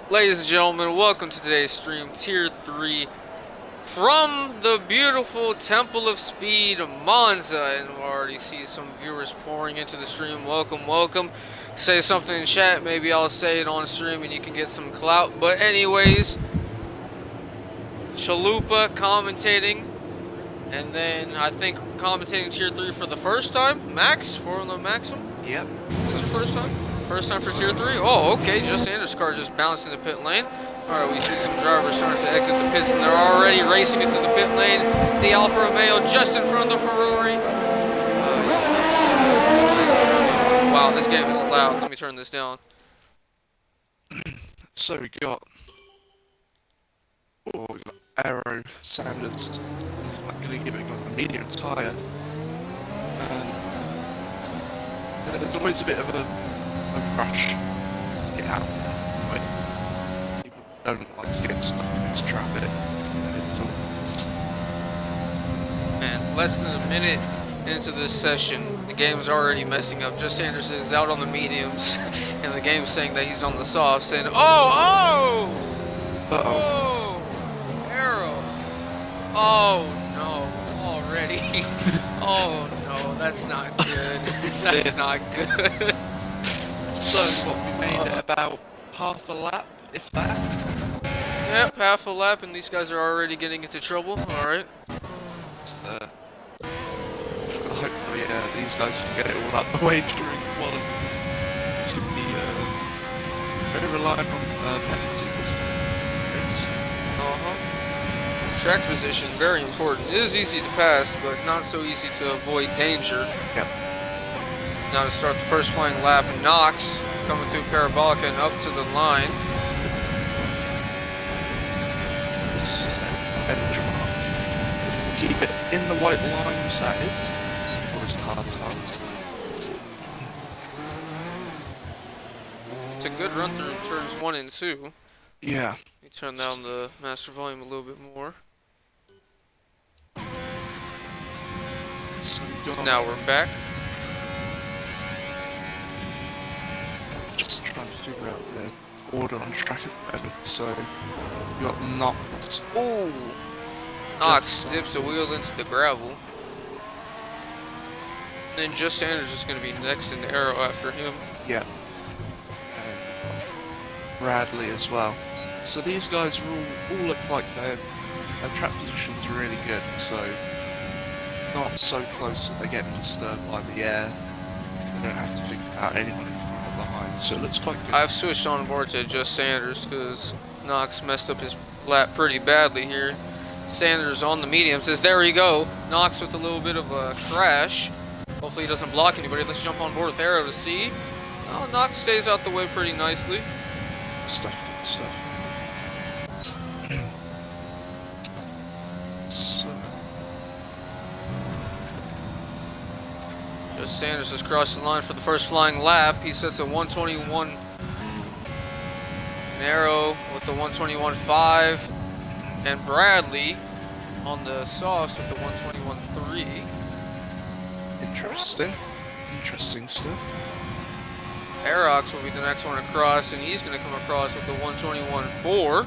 Ladies and gentlemen, welcome to today's stream, Tier 3, from the beautiful Temple of Speed, Monza. And we already see some viewers pouring into the stream. Welcome, welcome. Say something in chat, maybe I'll say it on stream and you can get some clout. But anyways, Chalupa commentating, and then I think commentating Tier 3 for the first time. Max, Formula Maxim? Yep. This is your first time? First time for Tier 3? Oh, okay. Just Sanders' car just bounced in the pit lane. Alright, we see some drivers starting to exit the pits, and they're already racing into the pit lane. The Alfa Romeo just in front of the Ferrari. Wow, this game is loud. Let me turn this down. So we got Aero Sanders, like going to give it a medium tyre. There's always a bit of a rush to get out. Like, people don't like to get stuck in this traffic. Man, less than a minute into this session, the game's already messing up. Just Sanders is out on the mediums, and the game's saying that he's on the softs, and oh! Oh! Arrow! Oh no, already. Oh no, that's not good. That's not good. So what, we made it about half a lap, if that? Yep, half a lap, and these guys are already getting into trouble. Alright. Hopefully these guys can get it all out the way during qualities. To be very reliant on penalties. Track position, very important. It is easy to pass, but not so easy to avoid danger. Yep. Now to start the first flying lap, Knox coming through Parabolica and up to the line. This is benchmark. Keep it in the white lines, that is. Or his car tires. It's a good run through turns 1 and 2. Yeah. Let me turn down the master volume a little bit more. So now we're back. Just trying to figure out the order on track at the moment. So we got Knox. Ooh! Knox dips a wheel into the gravel. And then Just Sanders is going to be next in the arrow after him. Yeah. And Bradley as well. So these guys all look like their track positions are really good. So not so close that they're getting disturbed by the air. They don't have to figure out anyone in front or behind. So it looks quite good. I've switched on board to Just Sanders because Knox messed up his lap pretty badly here. Sanders on the medium says, there we go. Knox with a little bit of a crash. Hopefully he doesn't block anybody. Let's jump on board with Arrow to see. Oh, Knox stays out the way pretty nicely. Good stuff. So Just Sanders has crossed the line for the first flying lap. He sets a 121. Arrow with the 121.5. And Bradley on the softs with the 121.3. Interesting stuff. Aerox will be the next one across, and he's going to come across with the 121.4.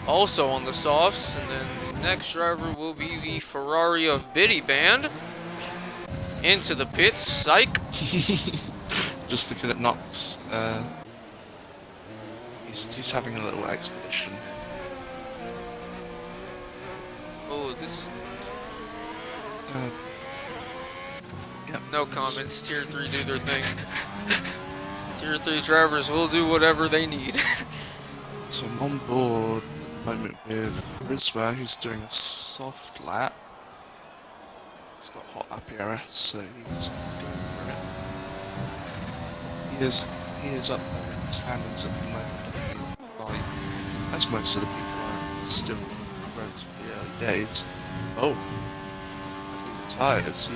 Also on the softs, and then the next driver will be the Ferrari of Biddy Band. Into the pits, psych. Just looking at Knox. He's having a little expedition. Oh, this. Yep. No comments. Tier 3 do their thing. Tier 3 drivers will do whatever they need. So I'm on board at the moment with Rizwa, who's doing a soft lap. He's got hot lap era, so he's going for it. He is up there in the standings at the moment. Like, as most of the people are still relatively early days. Oh, tires.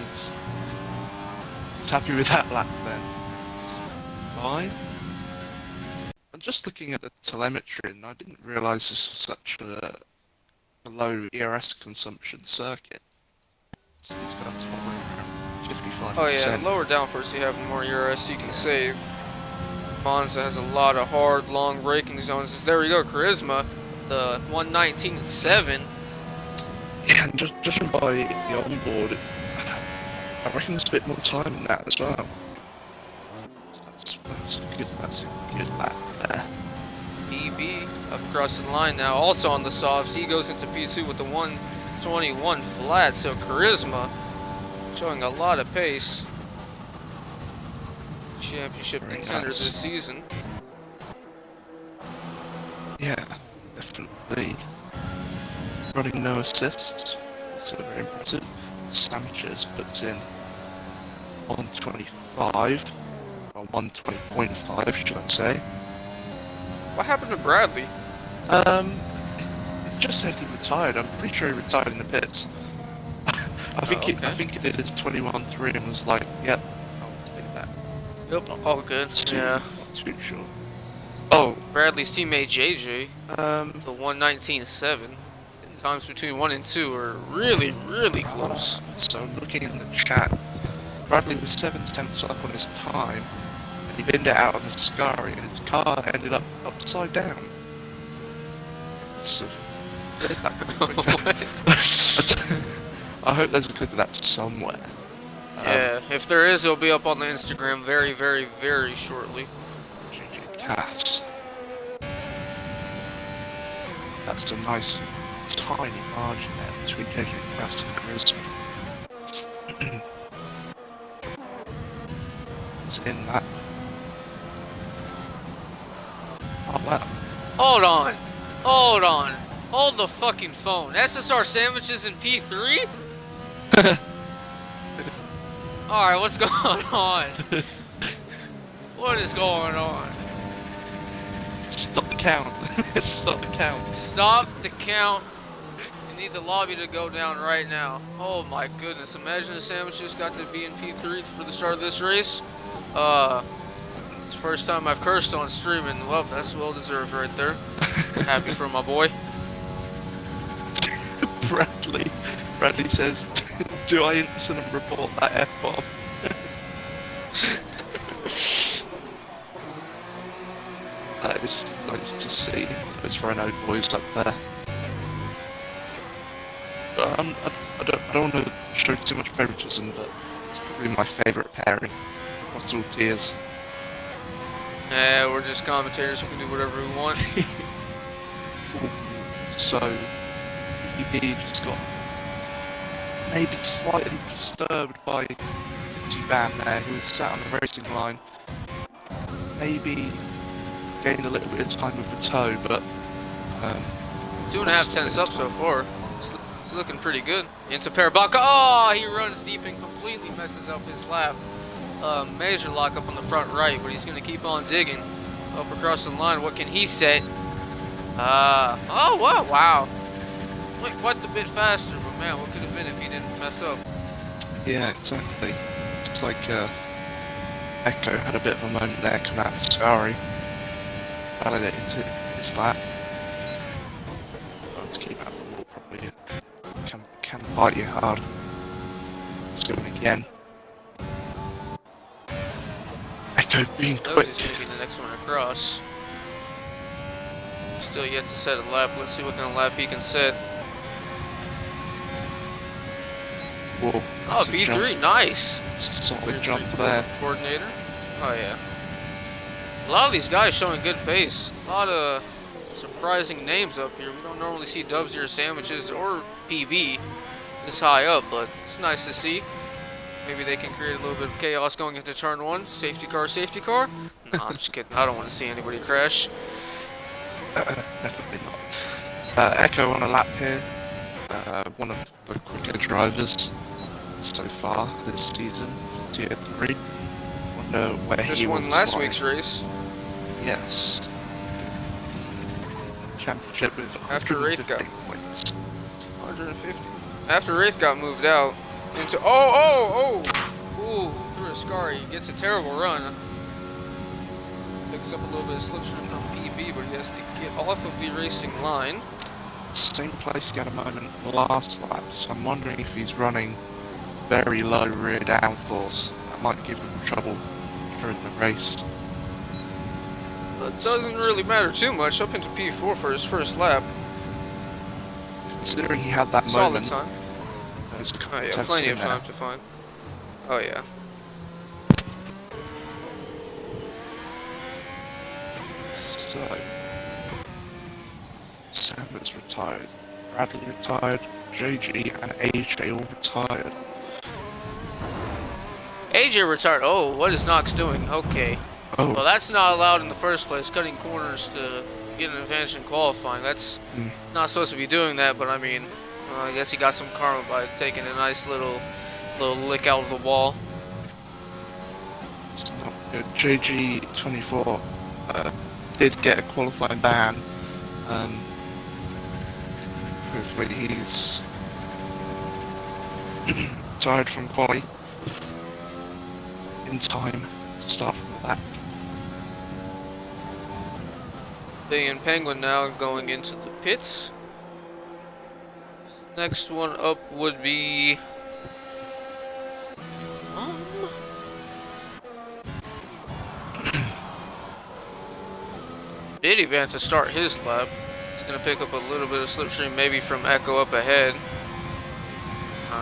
He's happy with that lap then. It's fine. I'm just looking at the telemetry, and I didn't realise this was such a low ERS consumption circuit. So these guys are around 55%. Oh yeah, lower downforce you have more ERS you can save. Monza has a lot of hard, long braking zones. There we go, Charisma, the 119.7. Yeah, and judging by the onboard, I reckon there's a bit more time in that as well. That's a good lap there. PB up across the line now, also on the softs. He goes into P2 with the 121 flat. So Charisma showing a lot of pace. Championship Very contenders nice. this season. Yeah, definitely. Running no assists, also very impressive. Sanchez puts in 125, or 120.5 should I say. What happened to Bradley? It just said he retired. I'm pretty sure he retired in the pits. I think okay. I think it did his 21.3 and was like, yep, I'll take that. Yep, all good. Yeah. Not too sure. Oh, Bradley's teammate JJ, the 119.7. Times between 1 and 2 are really, really close. So looking in the chat, Bradley was 7/10 up on his time, and he binned it out on the Scari, and his car ended up upside down. So, I hope there's a clip of that somewhere. Yeah, if there is, it'll be up on the Instagram very, very, very shortly. GG Cass. That's a nice tiny margin there between JJ Cass and Charisma. It's in that. Oh wow. Hold on. Hold on. Hold the fucking phone. SSR sandwiches in P3? Alright, what's going on? What is going on? Stop the count. Stop the count. Stop the count. You need the lobby to go down right now. Oh my goodness. Imagine the sandwiches got to be in P3 for the start of this race. It's the first time I've cursed on stream, and well, that's well deserved right there. Happy for my boy. Bradley says, do I incident report that F-bomb? That is nice to see. Those Renault boys up there. But I don't want to show too much favoritism, but it's probably my favourite pairing. What's all tears? Yeah, we're just commentators who can do whatever we want. So, he just got maybe slightly disturbed by T-Ban there, who was sat on the racing line. Maybe gained a little bit of time with the toe, but 2.5 tenths up so far. It's looking pretty good. Into Parabaka. Oh, he runs deep and completely messes up his lap. Major lock up on the front right, but he's going to keep on digging up across the line. What can he set? Oh, what? Wow. Went quite a bit faster, but man, what could have been if he didn't mess up? yeah, exactly. It's like Echo had a bit of a moment there coming out of Scari. Validated his lap. To keep out of the wall probably. Can bite you hard. It's going again. Echo being quick. He's going to be the next one across. Still yet to set a lap. Let's see what kind of lap he can set. Whoa, Oh, P3, nice. It's a solid jump there. Coordinator. Oh yeah. A lot of these guys showing good pace. A lot of surprising names up here. We don't normally see Dubs or Sandwiches or PB this high up, but it's nice to see. Maybe they can create a little bit of chaos going into turn 1. Safety car, safety car. No, I'm just kidding. I don't want to see anybody crash. Definitely not. Echo on a lap here. One of the quicker drivers so far this season. Tier 3. Wonder where Just he won was last like. week's race. Yes. Championship with After Wraith 150 points. 150. After Wraith got moved out into oh! Ooh, through a Scari. He gets a terrible run. Picks up a little bit of slipstream from PB, but he has to get off of the racing line. Same place he had a moment last lap, so I'm wondering if he's running very low rear downforce. That might give him trouble during the race. it doesn't really matter too much. Up into P4 for his first lap. Considering he had that Solid moment. time. There's Oh yeah, plenty of time to find. Oh yeah. So, Sam is retired, Bradley retired, JG and AJ all retired. AJ retired. Oh, what is Knox doing? Okay. Oh, Well, that's not allowed in the first place, cutting corners to get an advantage in qualifying. That's not supposed to be doing that, but I mean, I guess he got some karma by taking a nice little lick out of the wall. it's not good. JG24 did get a qualifying ban. Hopefully he's tired from quali in time to start from the back. And Penguin now going into the pits. Next one up would be Biddy Van to start his lap. He's gonna pick up a little bit of slipstream maybe from Echo up ahead.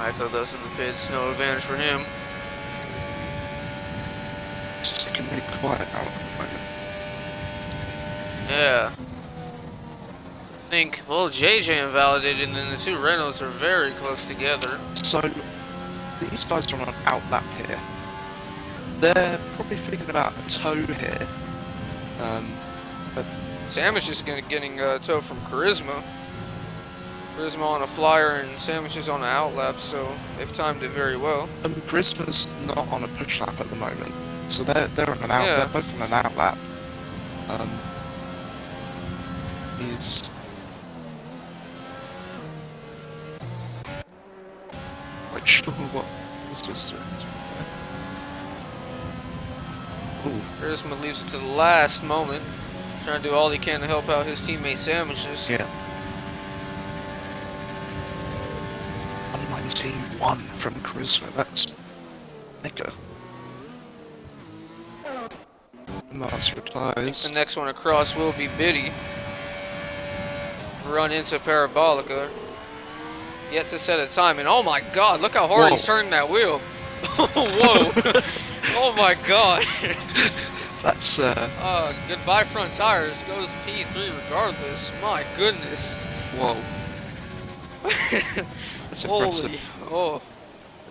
Echo does in the pits, no advantage for him. It's just looking really quiet now at the moment. Yeah. I think, well, JJ invalidated and then the two Renaults are very close together. So, these guys are on an outlap here. They're probably thinking about a tow here. But Sandwich is getting towed from Charisma. Charisma on a flyer and Sandwich is on an outlap, so they've timed it very well. Charisma's not on a push lap at the moment, so they're on an out. Yeah. They're both on an outlap. He's quite sure what was doing. Ooh, Charisma leaves it to the last moment, trying to do all he can to help out his teammate Sandwiches. yeah. 119.1 from Charisma. That's nigger. Mars retires. The next one across will be Biddy. Run into Parabolica. Yet to set a time, and oh my god, look how hard Whoa. he's turning that wheel. Whoa. Oh my god. That's Goodbye front tires, goes P3 regardless. My goodness. whoa. That's Holy. impressive. Oh.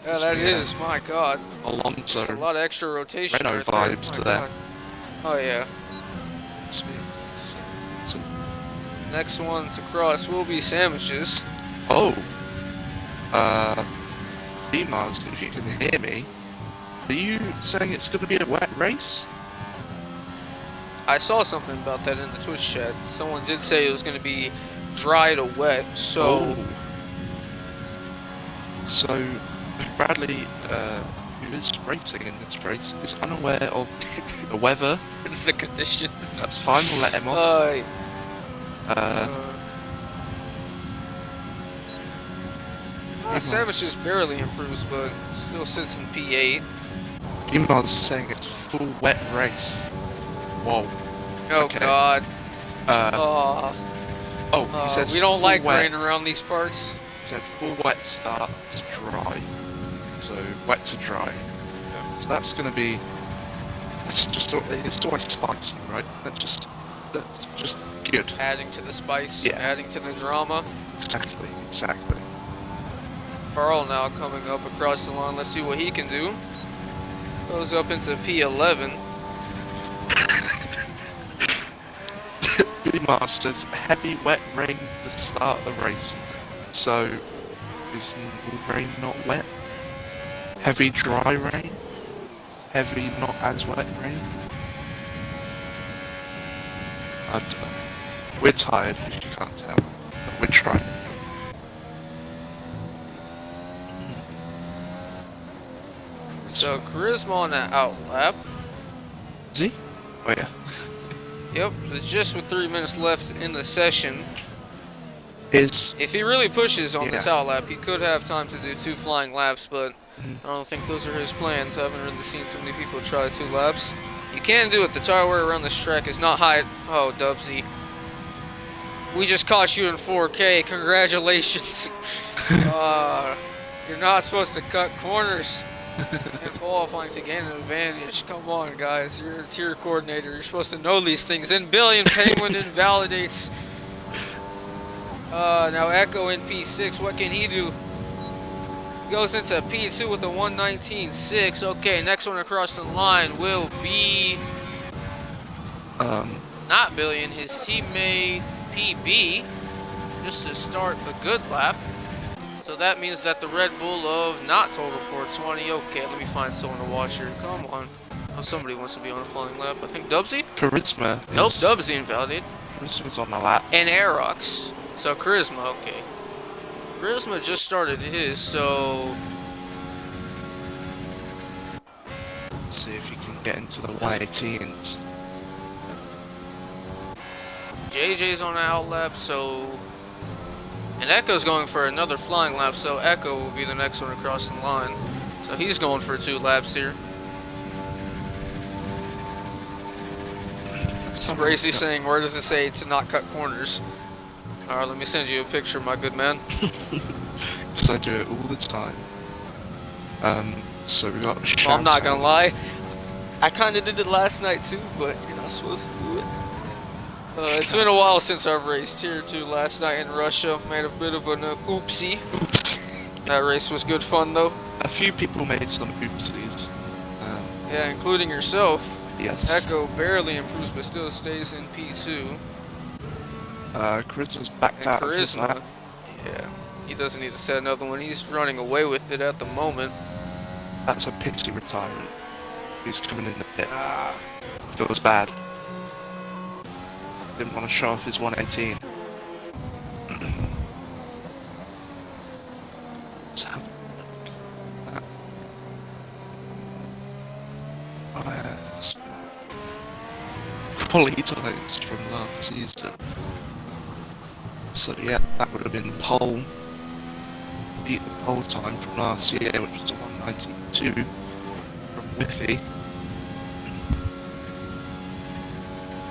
Yeah, that Yeah. is. My god. Alonso. That's a lot of extra rotation. Renault right there. vibes My to that. god. Oh yeah. So- Next one to cross will be Sandwiches. Oh. B-Mars, if you can hear me, are you saying it's going to be a wet race? I saw something about that in the Twitch chat. Someone did say it was going to be dry to wet, so So, Bradley, who is racing in this race, is unaware of the weather. the conditions. That's fine, we'll let him off. Sandwiches barely improves, but still sits in P8. B-Mars is saying it's a full wet race. Whoa. Oh Okay. god. He says We don't full like wet. rain around these parts. He said full wet start to dry. So wet to dry. So that's gonna be. It's always spicy, right? That's just good. Adding to the spice, Yeah. adding to the drama. Exactly. Carl now coming up across the line. Let's see what he can do. Goes up into P11. B-Mars says heavy wet rain to start the race. So is rain not wet? Heavy dry rain? Heavy not as wet rain? I don't know. We're tired if you can't tell. But we're trying. So Charisma on the outlap. Is he? Oh yeah. Yep, just with 3 minutes left in the session. Is If he really pushes on this Yeah. outlap, he could have time to do 2 flying laps, but Mhm. I don't think those are his plans. I haven't really seen so many people try 2 laps. You can do it. The tire wear around this track is not high. Oh, Dubsy. We just caught you in 4K. Congratulations. You're not supposed to cut corners in qualifying to gain an advantage. Come on, guys. You're a tier coordinator. You're supposed to know these things. And Billion Penguin invalidates. Now Echo in P6. What can he do? Goes into P2 with a 119.6. Okay, next one across the line will be not Billion, his teammate PB, just to start a good lap. So that means that the Red Bull of not Total 420. Okay, let me find someone to watch here. Come on. Oh, somebody wants to be on a flying lap. I think Dubsy? Charisma. Nope, Dubsy invalidated. Charisma's on the lap. And Aerox. So Charisma, okay. Charisma just started his, so let's see if you can get into the 118s. JJ's on an out lap, so and Echo's going for another flying lap, so Echo will be the next one across the line. So he's going for 2 laps here. Crazy saying, where does it say to not cut corners? Alright, let me send you a picture, my good man. Because I do it all the time. So we got a shout Well, I'm not gonna out. lie. I kinda did it last night too, but you're not supposed to do it. It's been a while since I've raced Tier 2 last night in Russia. Made a bit of an oopsie. That race was good fun though. A few people made some oopsies. Yeah, including yourself. Yes. Echo barely improves but still stays in P2. Charisma's backed And out of his lap. Charisma, yeah, he doesn't need to set another one. He's running away with it at the moment. That's a pity retirement. He's coming in the pit. Ah, Feels bad. Didn't want to show off his 118. Let's have a look. Quality times from last season. So yeah, that would have been pole. Beat the pole time from last year, which was a 192 from Whiffy.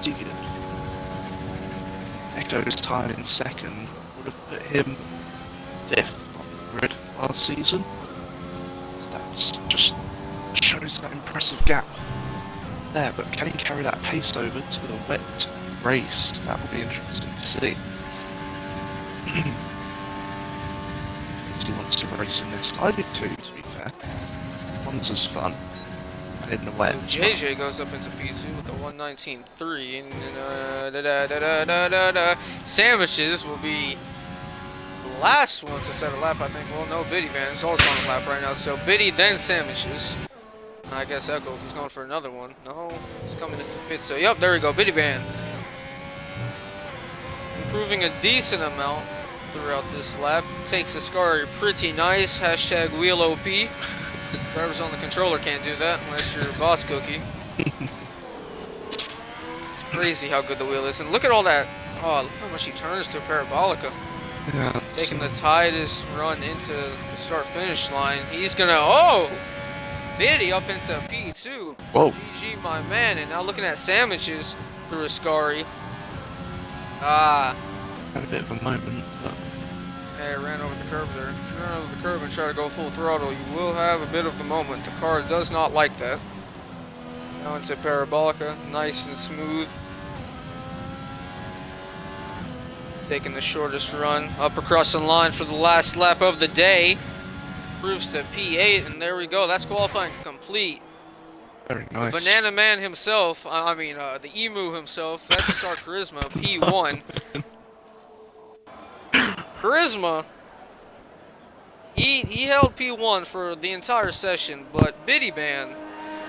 Dude. Echo's time in second would have put him 5th on the grid last season. So that just shows that impressive gap there, but can he carry that pace over to the wet race? That will be interesting to see. Because he wants to race in this. I do too, to be fair. One's as fun. And in the wet. and JJ goes up into P2 with a 119.3, and Sandwiches will be the last one to set a lap, I think. Well, no, Biddy Man is also on a lap right now, so Biddy then Sandwiches. I guess Echo is going for another one. No, he's coming into the pit. So, yep, there we go. Biddy Band. Improving a decent amount throughout this lap. Takes Ascari pretty nice. Hashtag wheel OP. Drivers on the controller can't do that unless you're a boss cookie. It's crazy how good the wheel is. And look at all that. Oh, look how much he turns to Parabolica. Yeah, Taking the tightest run into the start-finish line. He's gonna. Oh! Biddy up into P2. whoa. GG, my man. And now looking at Sandwiches through Ascari. Ah. Had a bit of a moment, but Hey, ran over the curb there. If you run over the curb and try to go full throttle, you will have a bit of the moment. The car does not like that. Now into Parabolica. Nice and smooth. Taking the shortest run up across the line for the last lap of the day. Proves to P8, and there we go. That's qualifying complete. very nice. Banana Man himself, the Emu himself, that's our Charisma, P1. Charisma, he held P1 for the entire session, but Biddy Band,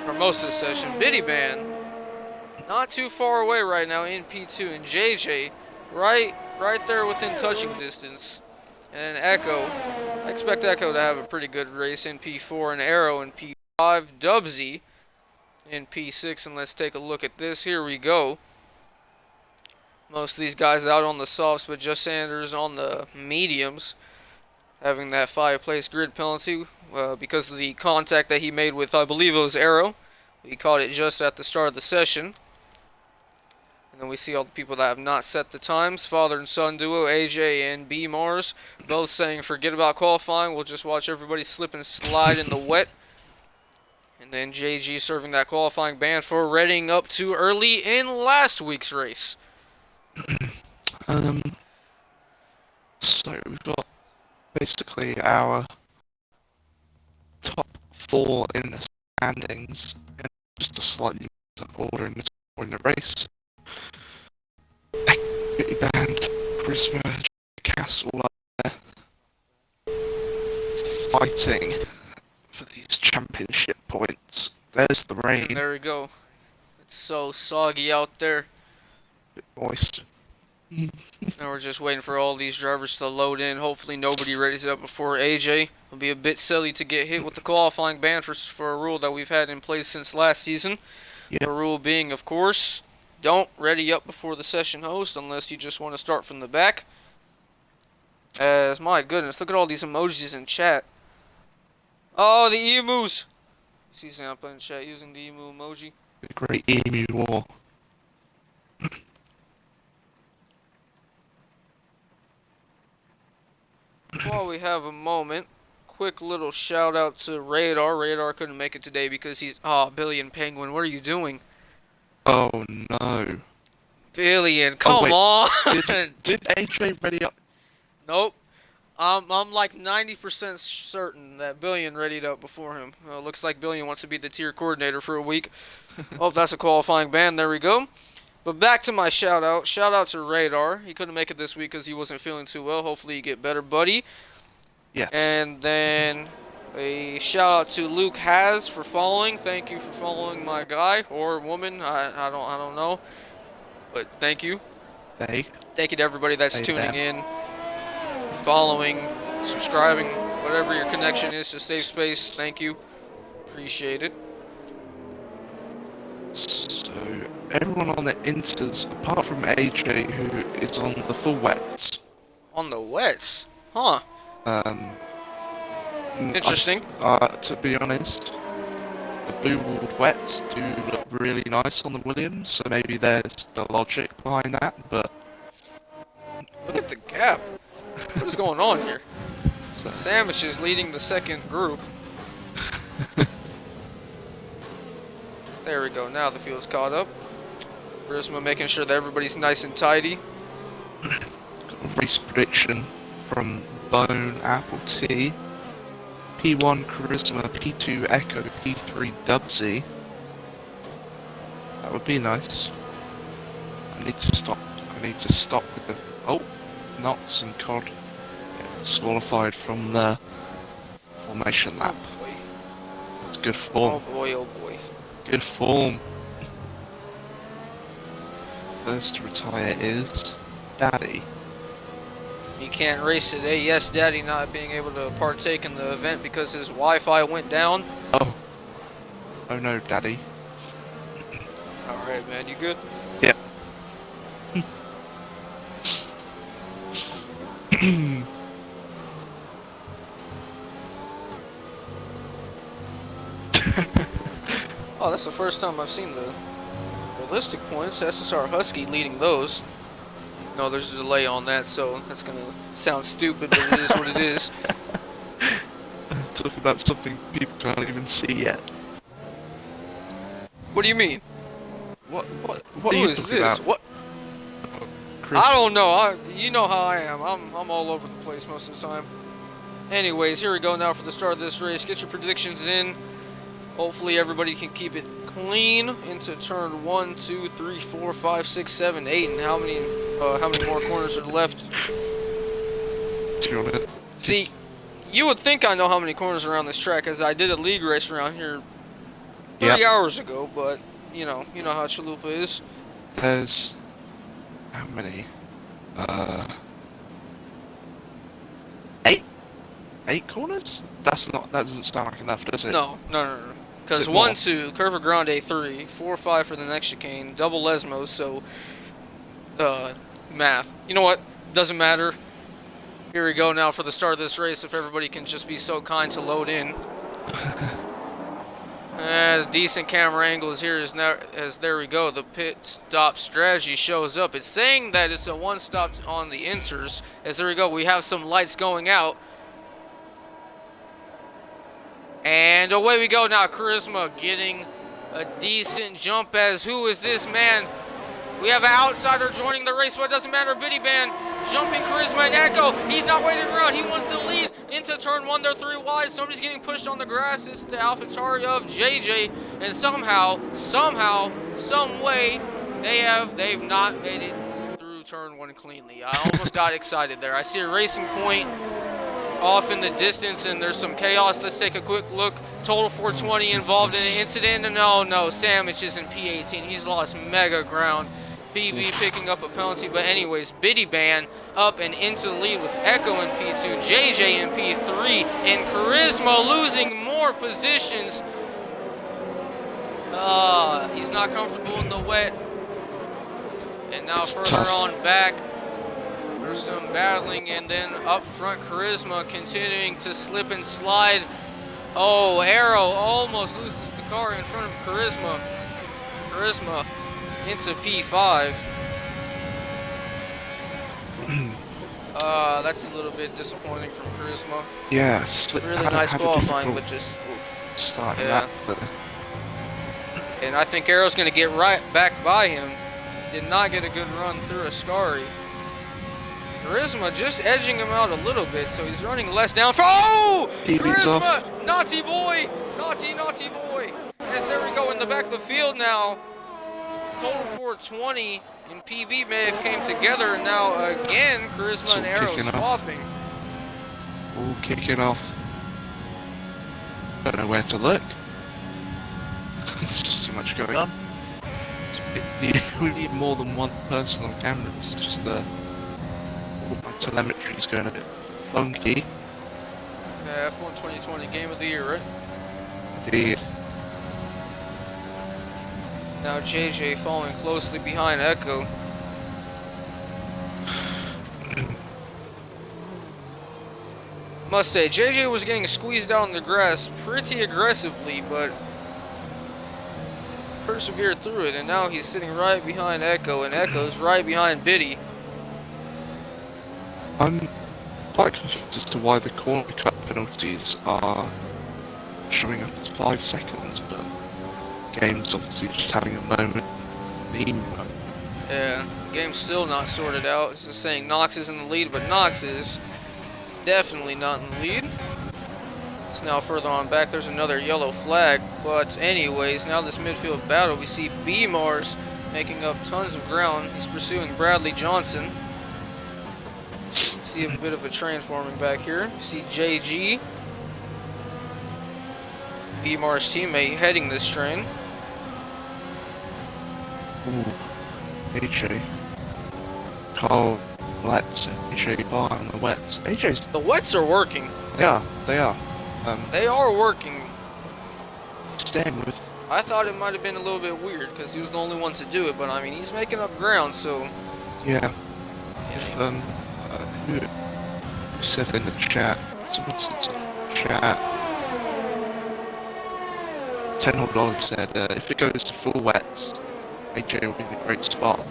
for most of the session, Biddy Band, not too far away right now in P2, and JJ, right there within touching distance. And Echo, I expect Echo to have a pretty good race in P4, and Arrow in P5, Dubsy in P6, and let's take a look at this. Here we go. Most of these guys out on the softs, but Just Sanders on the mediums, having that 5-place grid penalty because of the contact that he made with, I believe it was Arrow, We caught it just at the start of the session. And then we see all the people that have not set the times. Father and son duo, AJ and B Mars, both saying forget about qualifying. We'll just watch everybody slip and slide in the wet. And then JG serving that qualifying ban for Reading up too early in last week's race. So we've got basically our top 4 in the standings in just a slightly different order in the race. Activity Band, Charisma, Cass all up there fighting for these championship points. There's the rain. And there we go. It's so soggy out there. Bit moist. Now we're just waiting for all these drivers to load in. Hopefully nobody readies up before AJ. It'll be a bit silly to get hit with the qualifying ban for a rule that we've had in place since last season. Yep. The rule being, of course, don't ready up before the session host unless you just want to start from the back. As my goodness, look at all these emojis in chat. Oh, the emus! See Zampa in chat using the emu emoji. The Great Emu War. While we have a moment, quick little shout out to Radar. Radar couldn't make it today because he's... Oh, Billion Penguin, what are you doing? Oh no. Billion, come wait. on! Did AJ ready up? Nope. I'm like 90% certain that Billion readied up before him. Looks like Billion wants to be the tier coordinator for a week. Oh, that's a qualifying ban. There we go. But back to my shout out. Shout out to Radar. He couldn't make it this week because he wasn't feeling too well. Hopefully you get better, buddy. Yes. And then a shout out to Luke Has for following. Thank you for following my guy or woman. I don't know. But thank you. They. Thank you to everybody that's Hey, tuning Dan. in, following, subscribing, whatever your connection is to Safe Space. Thank you. Appreciate it. So everyone on the inters, apart from AJ, who is on the full wets. On the wets? Huh. Interesting. To be honest, the blue walled wets do look really nice on the Williams, so maybe there's the logic behind that, but Look at the gap. What is going on here? so, Sandwich is leading the second group. There we go. Now the field's caught up. Charisma making sure that everybody's nice and tidy. got a race prediction from Bone Apple T. P1 Charisma, P2 Echo, P3 Dubsy. That would be nice. I need to stop with the... Oh! Knox and Cod get disqualified from the formation lap. Oh boy. It's good form. Oh boy, oh boy. Good form. First to retire is Daddy. You can't race today. Yes, Daddy not being able to partake in the event because his Wi-Fi went down. Oh. Oh no, Daddy. Alright, man. You good? Yep. Oh, that's the first time I've seen the realistic points. SSR Husky leading those. No, there's a delay on that, so that's gonna sound stupid, but it is what it is. Talk about something people can't even see yet. What do you mean? What Who are you is talking this? about? What? Chris? I don't know. You know how I am. I'm all over the place most of the time. Anyways, here we go now for the start of this race. Get your predictions in. Hopefully everybody can keep it clean into turn 1, 2, 3, 4, 5, 6, 7, 8, and how many more corners are left? Do you want to... See, you would think I know how many corners are around this track, as I did a league race around here 3 hours ago. But you know how Chalupa is. There's... How many? 8? 8 corners? That doesn't sound like enough, does it? No. Because Is it 1, more? 2, Curva Grande 3, 4, 5 for the next chicane, double Lesmos, so math. You know what? Doesn't matter. Here we go now for the start of this race. If everybody can just be so kind to load in. Decent camera angles here is now, as there we go, the pit stop strategy shows up. It's saying that it's a one stop on the inters, as there we go, we have some lights going out. And away we go now, Charisma getting a decent jump as who is this man? We have an outsider joining the race, but it doesn't matter. Biddy Band jumping Charisma and Echo. He's not waiting around. He wants to lead into turn one. They're 3 wide. Somebody's getting pushed on the grass. It's the AlphaTauri of JJ. And somehow, some way, they've not made it through turn one cleanly. I almost got excited there. I see a Racing Point off in the distance, and there's some chaos. Let's take a quick look. Total 420 involved in an incident. And no, Sandwich is in P18. He's lost mega ground. PB picking up a penalty, but anyways, Biddy Band up and into the lead with Echo in P2, JJ in P3, and Charisma losing more positions. He's not comfortable in the wet. And now It's further tough. on back, there's some battling, and then up front, Charisma continuing to slip and slide. Oh, Arrow almost loses the car in front of Charisma. Charisma into P5. That's a little bit disappointing from Charisma. Yeah, Really nice qualifying, but just start yeah. that. And I think Arrow's going to get right back by him. Did not get a good run through Ascari. Charisma just edging him out a little bit, so he's running less down. Oh! Charisma! Naughty boy! Naughty boy! As there we go in the back of the field now. Total 420 and PB may have came together, and now again Charisma and Arrow swapping. All kicking off. Don't know where to look. There's just too much going on. We need more than one person on camera. It's just all my telemetry's going a bit funky. Yeah, F1 2020 Game of the Year, right? Indeed. Now JJ following closely behind Echo. Must say, JJ was getting squeezed out on the grass pretty aggressively, but persevered through it, and now he's sitting right behind Echo, and Echo's right behind Biddy. I'm quite confused as to why the corner cut penalties are showing up as 5 seconds, but game's obviously just having a moment. Yeah, game's still not sorted out. It's just saying Knox is in the lead, but Knox is definitely not in the lead. It's now further on back. There's another yellow flag, but anyways, now this midfield battle, we see B-Mars making up tons of ground. He's pursuing Bradley Johnson. See a bit of a train forming back here. See JG, B-Mars teammate, heading this train. Ooh, AJ. Carl Let's AJ bar on the wets. AJ's. The wets are working. Yeah, they are. They are working. Staying with. I thought it might have been a little bit weird because he was the only one to do it, but I mean, he's making up ground, so. Yeah. If, who said in the chat? Someone said in the chat. $10 said, if it goes to full wets, AJ will be in a great spot.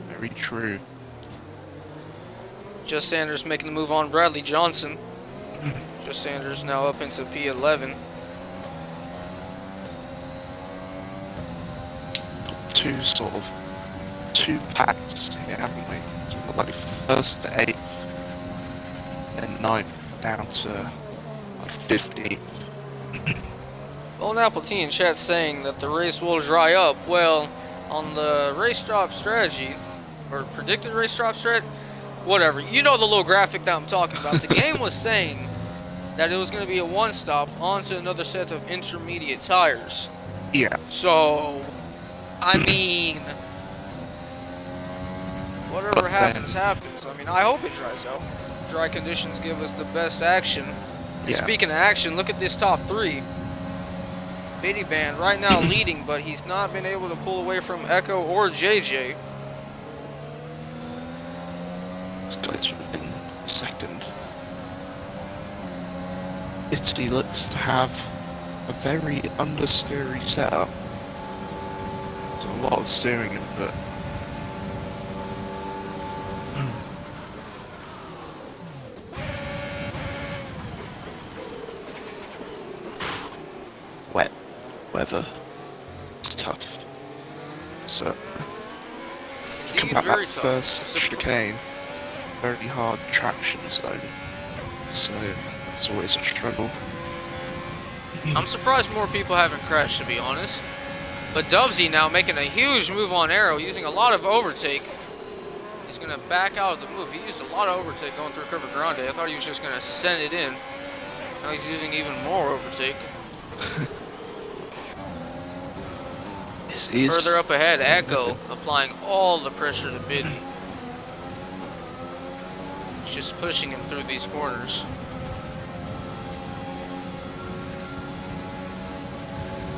Very true. Just Sanders making the move on Bradley Johnson. Just Sanders now up into P11. Two packs here, haven't we? It's been like 1st to 8th, then 9th down to like 15th. Well, Appletine in chat saying that the race will dry up. Well, on the race drop strategy, or predicted race drop strat, whatever. You know the little graphic that I'm talking about. The game was saying that it was going to be a one-stop onto another set of intermediate tires. Yeah. So, I mean, whatever happens, happens. I mean, I hope it dries out. Dry conditions give us the best action. And speaking of action, look at this top 3. Biddy Band right now leading, but he's not been able to pull away from Echo or JJ. This guy's been second. Italy looks to have a very understeery setup. So a lot of steering input. Wet weather. It's tough. So come Indeed, back very that tough. first It's a- chicane, very hard traction zone. So it's always a struggle. I'm surprised more people haven't crashed, to be honest. But Dubsy now making a huge move on Arrow, using a lot of overtake. He's going to back out of the move. He used a lot of overtake going through Curva Grande. I thought he was just going to send it in. Now he's using even more overtake. Further up ahead, Echo applying all the pressure to Biddy. He's just pushing him through these corners.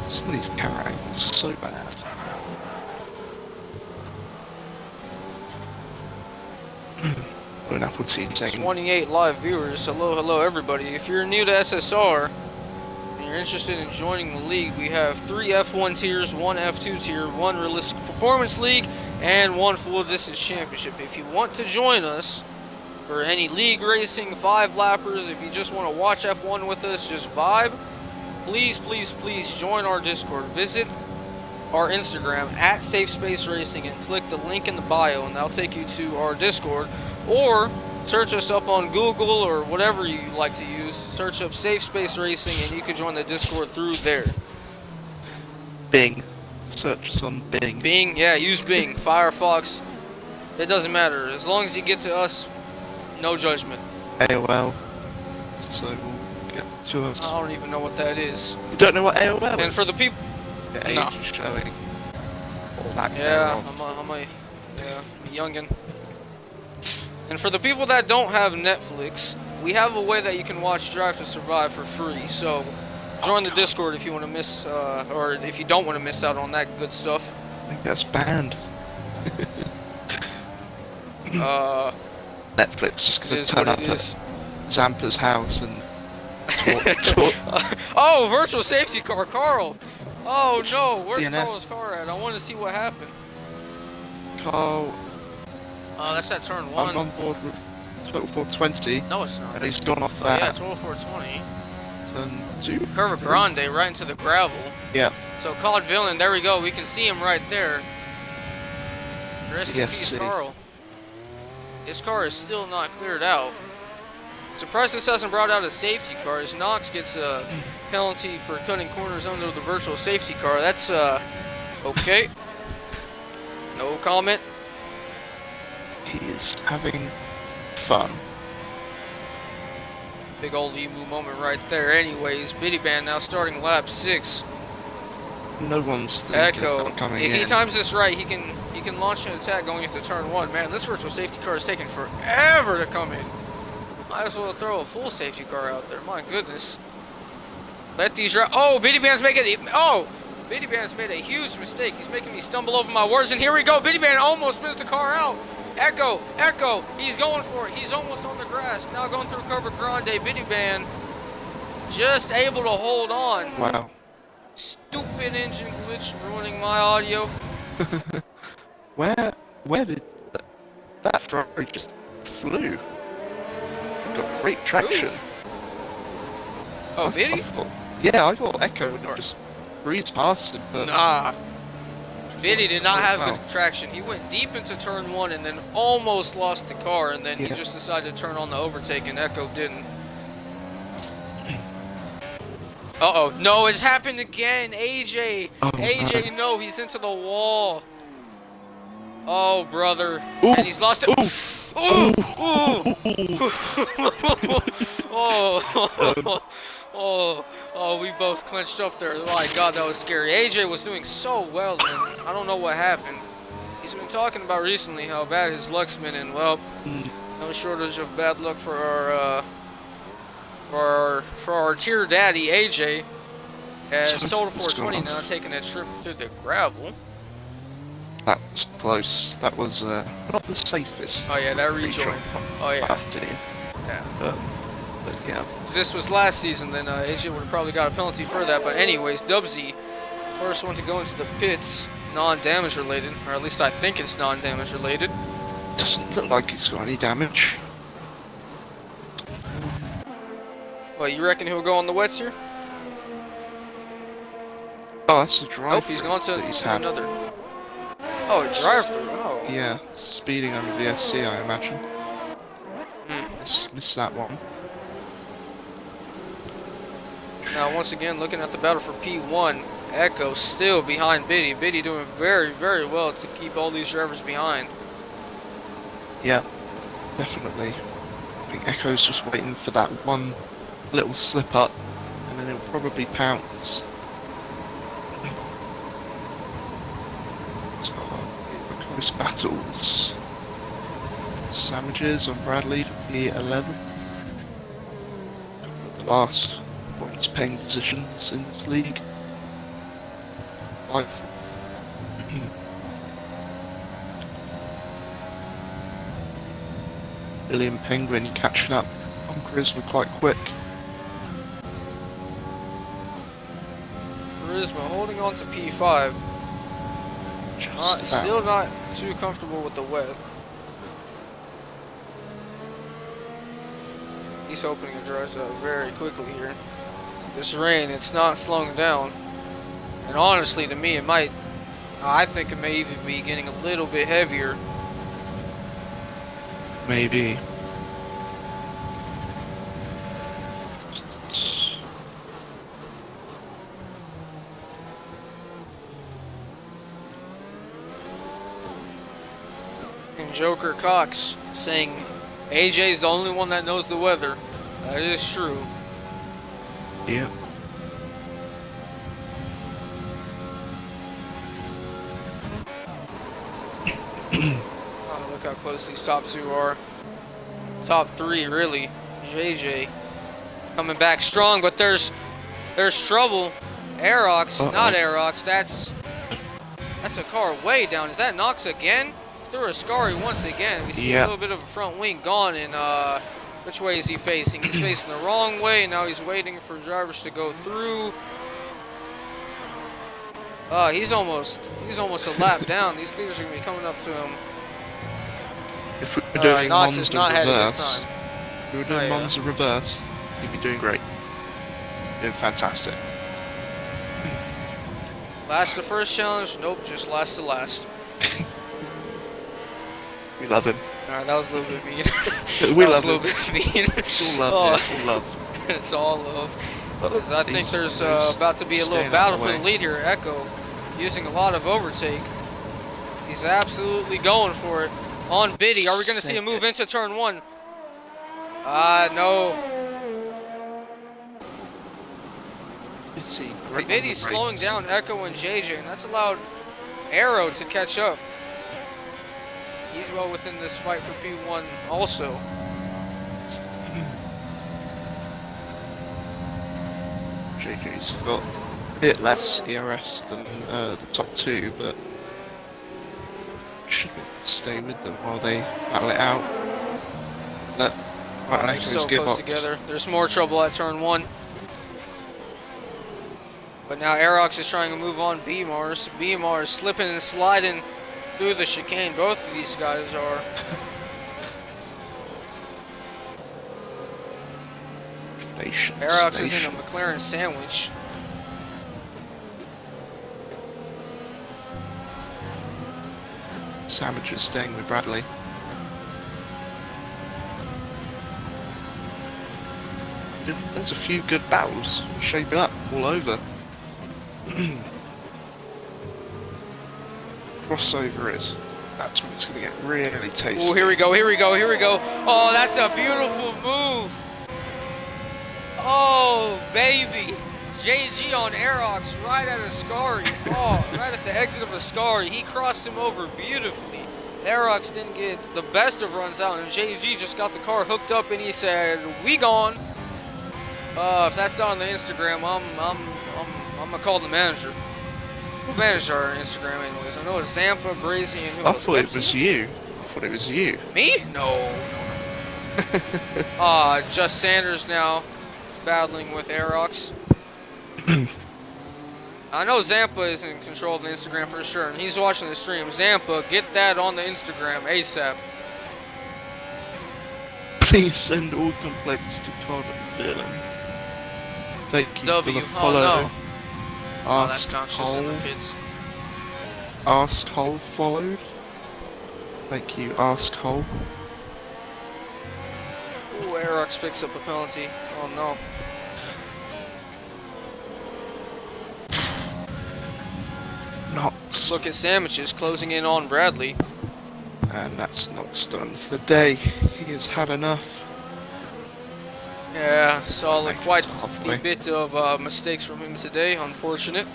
Some of these camera angles are so bad. An Apple team saying 28 live viewers. Hello, hello everybody. If you're new to SSR and you're interested in joining the league, we have 3 F1 tiers, 1 F2 tier, 1 realistic performance league, and 1 full distance championship. If you want to join us for any league racing, 5 lappers, if you just want to watch F1 with us, just vibe, please, please, please join our Discord. Visit our Instagram at Safe Space Racing and click the link in the bio, and that'll take you to our Discord. Or search us up on Google or whatever you like to use. Search up Safe Space Racing and you can join the Discord through there. Bing. Search us on Bing. Bing, yeah, use Bing. Firefox, it doesn't matter. As long as you get to us, no judgment. AOL. So we'll get to us. I don't even know what that is. You don't know what AOL is? And for the people, The age No. showing. Or lack yeah, thereof. I'm a youngin'. And for the people that don't have Netflix, we have a way that you can watch Drive to Survive for free. So join the Discord if you want to miss, or if you don't want to miss out on that good stuff. I think that's banned. Netflix just It gonna is turn what up it is. at Zampa's house and talk. Oh, virtual safety car, Carl. Oh no, where's DNF. Carl's car at? I want to see what happened. Carl, Oh, that's that turn I'm one. on board with Total 420, No, it's not. and he's gone off Oh yeah, that. total 420. Turn 2. Curva Grande right into the gravel. Yeah. So Claude Villain, there we go. We can see him right there. Rest in Yes, peace, see. Carl. His car is still not cleared out. Surprised this hasn't brought out a safety car, as Knox gets a penalty for cutting corners under the virtual safety car. That's okay. No comment. He is having fun. Big old emu moment right there. Anyways, Biddy Band now starting lap 6. No one's thinking Echo. about coming If he in. times this right, he can launch an attack going into turn 1. Man, this virtual safety car is taking forever to come in. Might as well throw a full safety car out there. My goodness. Let these oh, Biddy Band's making it. Oh, Biddy Band's made a huge mistake. He's making me stumble over my words. And here we go. Biddy Band almost spins the car out. Echo, he's going for it. He's almost on the grass. Now going through Curva Grande. Biddy Band just able to hold on. Wow. Stupid engine glitch ruining my audio. Where did that Ferrari just flew? Got great traction. Oh, Biddy? I thought Echo would have just breezed past him, but Nah. Biddy did not have Wow. good traction. He went deep into turn 1 and then almost lost the car, and then he Yeah. just decided to turn on the overtake, and Echo didn't. Uh-oh. No, it's happened again. AJ. Oh, AJ, no, he's into the wall. Oh, brother. Ooh. And he's lost it. Ooh. Ooh. Oh. Oh, we both clenched up there. My God, that was scary. AJ was doing so well, and I don't know what happened. He's been talking about recently how bad his luck's been, and well, no shortage of bad luck for our tier daddy AJ. As So Total what's going 420 on? now taking a trip through the gravel. that was close. That was not the safest. Oh yeah, that rejoin. Oh yeah. Back to you. Yeah. But But yeah, If this was last season, then AJ would have probably got a penalty for that. But anyways, Dubsy, first one to go into the pits, non-damage related, or at least I think it's non-damage related. doesn't look like he's got any damage. Well, you reckon he'll go on the wets here? Oh, that's a drive. Nope, he's gone to another. Oh, a drive-through. Oh. Yeah, speeding over the SC, I imagine. Missed that one. Now, once again, looking at the battle for P1, Echo still behind Biddy. Biddy doing very, very well to keep all these drivers behind. Yeah, definitely. I think Echo's just waiting for that one little slip up, and then he'll probably pounce. So, close battles. Sandwiches on Bradley for P11. The last points paying positions in this league. 5. William Penguin catching up on Charisma quite quick. Charisma holding on to P5. Still not too comfortable with the web. He's opening the dries up very quickly here. This rain, it's not slowing down. And honestly, to me, I think it may even be getting a little bit heavier. Maybe. And Joker Cox saying AJ's the only one that knows the weather. That is true. Yeah. Oh, look how close these top two are. Top three, really. JJ coming back strong, but there's trouble. Aerox, not Aerox. That's a car way down. Is that Nox again? Through Ascari once again. We see a little bit of a front wing gone, and which way is he facing? He's facing the wrong way, and now he's waiting for drivers to go through. He's almost a lap down. These leaders are gonna be coming up to him. If we were doing Nox Monza has not had a good reverse, time. if we were doing Monza reverse, you'd be doing great. Doing fantastic. Last the first challenge? Nope, just last to last. We love him. Alright, that was a little bit mean. We love a little him. bit mean. It's all love. It's all love. It's all love. But I think there's about to be a little battle for the lead here. Echo using a lot of overtake. He's absolutely going for it. On Biddy, are we going to see a move into turn one? No. Biddy's slowing down Echo and JJ, and that's allowed Arrow to catch up. He's well within this fight for P1 also. JJ's got a bit less ERS than the top two, but should be able to stay with them while they battle it out. They're so close together. There's more trouble at turn one. But now Aerox is trying to move on B-Mars. B-Mars slipping and sliding through the chicane. Both of these guys are. Aerox is in a McLaren sandwich. Sandwich is staying with Bradley. There's a few good battles shaping up all over. Crossover is. That's when it's going to get really tasty. Oh, here we go, here we go, here we go. Oh, that's a beautiful move. Oh, baby. JG on Aerox right at Ascari. Oh, right at the exit of Ascari. He crossed him over beautifully. Aerox didn't get the best of runs out, and JG just got the car hooked up, and he said, "We gone." If that's not on the Instagram, I'm gonna call the manager. Who managed our Instagram anyways? I know it's Zampa, Brazy, and who I else? thought it was you. I thought it was you. Me? No. Just Sanders now battling with Aerox. I know Zampa is in control of the Instagram for sure, and he's watching the stream. Zampa, get that on the Instagram ASAP. Please send all complaints to Todd and Dylan. Thank you W, for the follow. oh no. Oh, that's Ask conscious in the Cole. pits. Ask Cole followed. Thank you, Ask Cole. Ooh, Aerox picks up a penalty. Oh no. Knox. Look at Sandwiches closing in on Bradley. And that's Knox done for the day. He has had enough. Yeah, saw quite Halfway. a bit of mistakes from him today, unfortunate.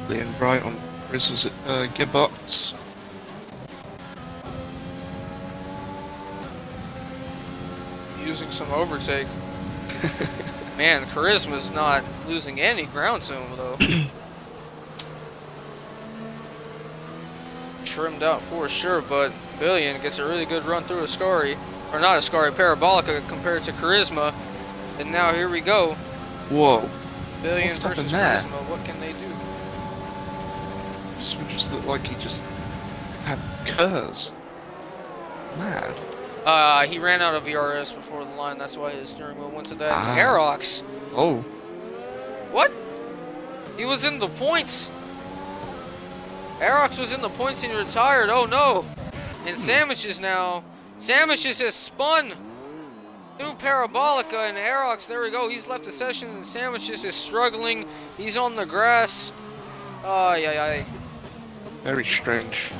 Liam Bright on Grizzles at Gearbox. Using some overtake. Man, Charisma's not losing any ground to him though. Trimmed out for sure, but Billion gets a really good run through Ascari. Or not Ascari, Parabolica compared to Charisma. And now here we go. Whoa. Billion What's versus happened Charisma. What can they do? This would just look like he just had curves. Mad. He ran out of ERS before the line, that's why his steering wheel went to that. Ah. Aerox. Oh. What? He was in the points. Aerox was in the points and he retired. Oh no. And Sandwiches now. Sandwiches has spun through Parabolica and Aerox. There we go. He's left the session and Sandwiches is struggling. He's on the grass. Yeah. Very strange.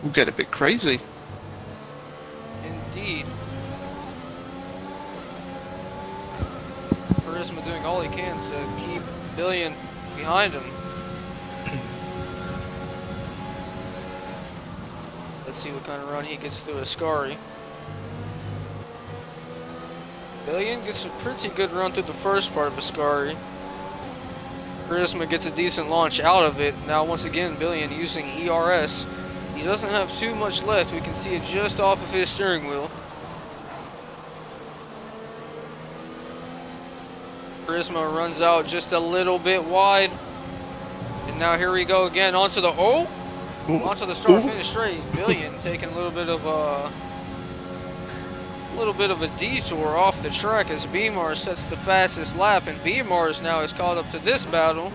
We'll get a bit crazy. Indeed. Charisma doing all he can to keep Billion behind him. Let's see what kind of run he gets through Ascari. Billion gets a pretty good run through the first part of Ascari. Charisma gets a decent launch out of it. Now once again, Billion using ERS. He doesn't have too much left. We can see it just off of his steering wheel. Charisma runs out just a little bit wide. And now here we go again onto the onto the start finish straight. Billion taking a little bit of a detour off the track as Beemar sets the fastest lap, and Beemar now is caught up to this battle.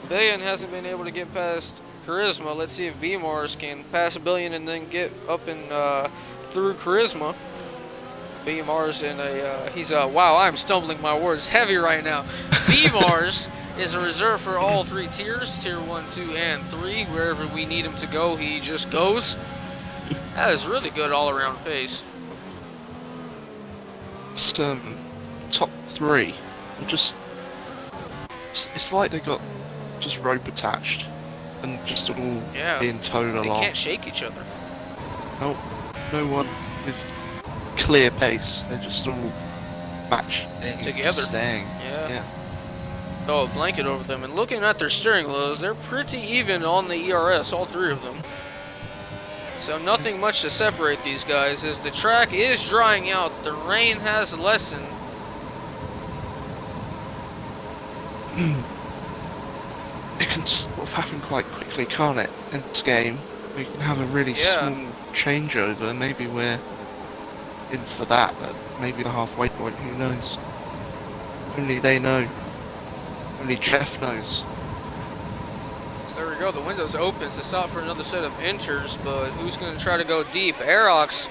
Billion hasn't been able to get past Charisma. Let's see if Beemars can pass Billion and then get up and through Charisma. Beemars in a he's a wow, I'm stumbling my words heavy right now. Beemars is a reserve for all three tiers, tier 1, 2, and 3. Wherever we need him to go, he just goes. That is really good all-around pace. It's, top 3. Just it's like they got just rope attached and just all being towed They along. can't shake each other. No, no one with clear pace. They're just all matched Together. staying. Yeah. Oh, a blanket over them. And looking at their steering wheels, they're pretty even on the ERS, all three of them. So nothing much to separate these guys as the track is drying out. The rain has lessened. It can sort of happen quite quickly, can't it? In this game, we can have a really small changeover. Maybe we're in for that. Maybe the halfway point. Who knows? Only they know. Only Jeff knows. So there we go. The window's open to stop for another set of enters, but who's going to try to go deep? Aerox,